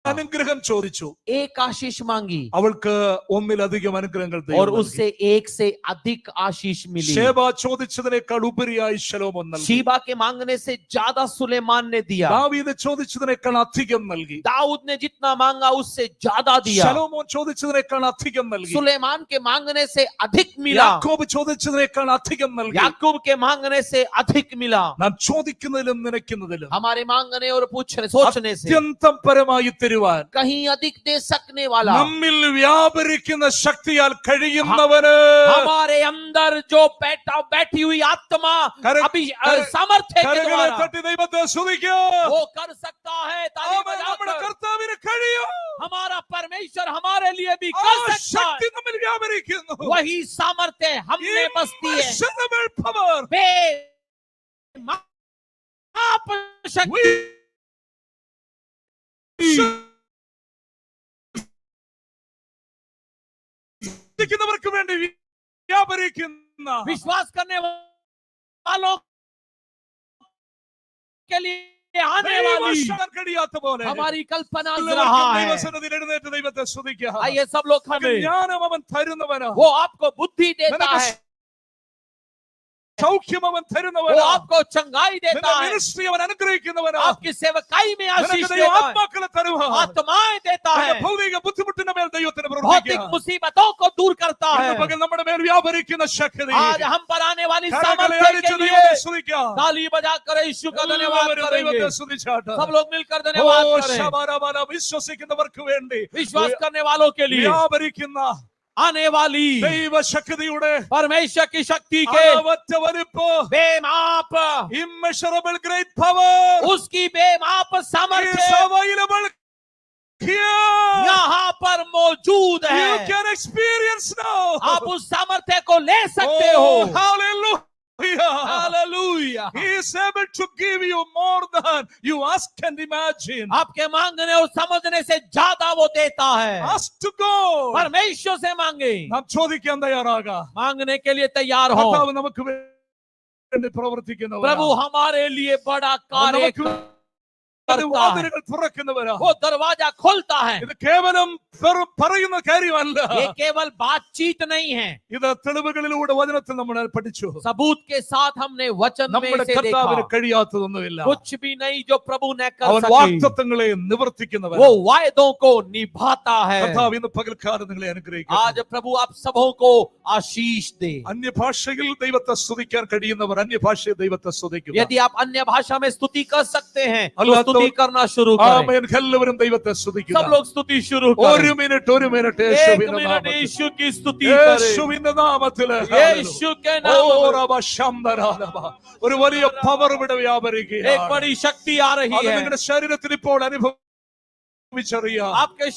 അനുഗ്രഹം ചോദിച്ചു. एक आशीष मांगी അവൾക്ക് ഒന്നിലധികം അനുഗ്രഹങ്ങൾ ദൈവം और നൽകി. उससे एक से अधिक आशीष मिली। ശേബ ചോദിച്ചതിനേക്കാൾ ഉപരിയായി ശലോമോൻ നൽകി. शीबा के मांगने से ज्यादा सुलेमान ने दिया। ദാവീദ് ചോദിച്ചതിനേക്കാൾ അധികം നൽകി. दाऊद ने जितना मांगा उससे ज्यादा दिया। ശലോമോൻ ചോദിച്ചതിനേക്കാൾ അധികം നൽകി. सुलेमान के मांगने से अधिक मिला। യാക്കോബ് ചോദിച്ചതിനേക്കാൾ അധികം നൽകി. याकूब के मांगने से अधिक मिला। നാം ചോദിക്കുന്നതിലും നനയ്ക്കുന്നതിലും हमारे मांगने और पूछने सोचने से അത്യന്തം പരമായി തരുവാൻ कहीं अधिक दे सकने वाला, നമ്മിൽ വ്യാപരിക്കുന്ന ശക്തിയാൽ കഴിയുന്നവന് हमारे अंदर जो बैठी हुई आत्मा अभी सामर्थ्य के കരങ്ങളെ द्वारा തട്ടി ദൈവത്തെ സ്തുതിക്കൂ. वो कर सकता है। ताली നമ്മുടെ बजाकर കർത്താവിന് കഴിയും. हमारा परमेश्वर हमारे लिए भी ആ कर सकता ശക്തി है। നമ്മിൽ വ്യാപരിക്കുന്നു. वही सामर्थ्य हमने बसती है। Immeasurable power. आप शक्ति വിശ്വസിക്കുന്നവർക്ക് വേണ്ടി വ്യാപരിക്കുന്ന विश्वास करने वालों के लिए आने वाली ദൈവശക്തി കഴിയാത്ത പോലെ हमारी कल्पना എല്ലാവർക്കും रहा है। ദൈവസന്നിധിയിൽ എഴുന്നേറ്റ് ദൈവത്തെ സ്തുതിക്കുക. आइए सब लोग खड़े। ജ്ഞാനം അവൻ തരുന്നവനാ. वो आपको बुद्धि देता നിനക്ക് है, സൗഖ്യം അവൻ वो തരുന്നവനാ. आपको चंगाई देता നിന്റെ है, മിനിസ്ട്രി അവൻ അനുഗ്രഹിക്കുന്നവനാ. आपकी सेवकाई में നിനക്ക് आशीष ദൈവം देता है, ആത്മാക്കളെ തരുവാ. आत्माएं देता നിന്റെ है, ഭൗതിക ബുദ്ധിമുട്ടിന്റെ മേൽ ദൈവത്തിന് भौतिक പ്രവർത്തിക്കുക. मुसीबतों को दूर करता ഇന്ന് है। പകൽ നമ്മുടെ മേൽ വ്യാപരിക്കുന്ന ശക്തി आज हम पर आने वाली കരങ്ങളെ सामर्थ्य അടിച്ച് के लिए ദൈവത്തെ സ്തുതിക്കാം. ताली बजाकर यीशु का धन्यवाद എല്ലാവരും करेंगे। ദൈവത്തെ സ്തുതിച്ചാട്ടെ. सब लोग मिलकर धन्यवाद ഓ करें। ശബരമന വിശ്വസിക്കുന്നവർക്ക് വേണ്ടി विश्वास करने वालों के लिए വ്യാപരിക്കുന്ന आने वाली ദൈവശക്തിയുടെ परमेश्वर की शक्ति के അളവറ്റ വലിപ്പ്, बेमाप, immeasurable great power उसकी बेमाप is सामर्थ्य available here. यहाँ पर मौजूद You है। can experience now. आप उस सामर्थ्य को ले सकते Oh, हो। hallelujah. Hallelujah. He is able to give you more than you ask and imagine. आपके मांगने और समझने से ज्यादा वो देता है। Ask to God. परमेश्वर से मांगे, നാം ചോദിക്കാൻ തയ്യാറാകാം. मांगने के लिए तैयार हो। കർത്താവ് നമുക്ക് വേണ്ടി പ്രവർത്തിക്കുന്നവനാ. प्रभु हमारे लिए बड़ा कार्य നമുക്ക് करता है, വാതിലുകൾ തുറക്കുന്നവനാ. वो दरवाजा खोलता है। ഇത് കേവലം പറയുന്ന കാര്യമല്ല. ये केवल बातचीत नहीं है, ഇത് തെളിവുകളിലൂടെ വചനത്തിൽ നമ്മൾ പഠിച്ചു. सबूत के साथ हमने वचन में നമ്മുടെ से കർത്താവിന് देखा। കഴിയാത്തതൊന്നുമില്ല. कुछ भी नहीं जो प्रभु ने कर അവൻ सके, വാഗ്ദത്തങ്ങളെ നിവർത്തിക്കുന്നവൻ. वो वायदों को निभाता है। കർത്താവ് ഇന്ന് പകൽക്കാലം നിങ്ങളെ അനുഗ്രഹിക്കട്ടെ. आज प्रभु आप सबों को आशीष दे। അന്യഭാഷയിൽ ദൈവത്തെ സ്തുതിക്കാൻ കഴിയുന്നവർ അന്യഭാഷയിൽ ദൈവത്തെ സ്തുതിക്കുക. यदि आप अन्य भाषा में स्तुति कर सकते हैं तो अल्लाह तो- स्तुति करना शुरू करें। ആമേൻ. എല്ലാവരും ദൈവത്തെ സ്തുതിക്കുക. सब लोग स्तुति शुरू ഒരു करें। മിനിറ്റ് एक യേശുവിന്റെ मिनट നാമത്തിൽ. यीशु की स्तुति करें। യേശുവിന്റെ നാമത്തില് यीशु के नाम ഓ में റബ ശംദരാലബ. ഒരു വലിയ പവർ ഇവിടെ एक വ്യാപരിക്കുകയാണ്. बड़ी शक्ति आ रही അത് है। നിങ്ങളുടെ ശരീരത്തിൽ ഇപ്പോൾ അനുഭവിച്ചറിയാം. आपके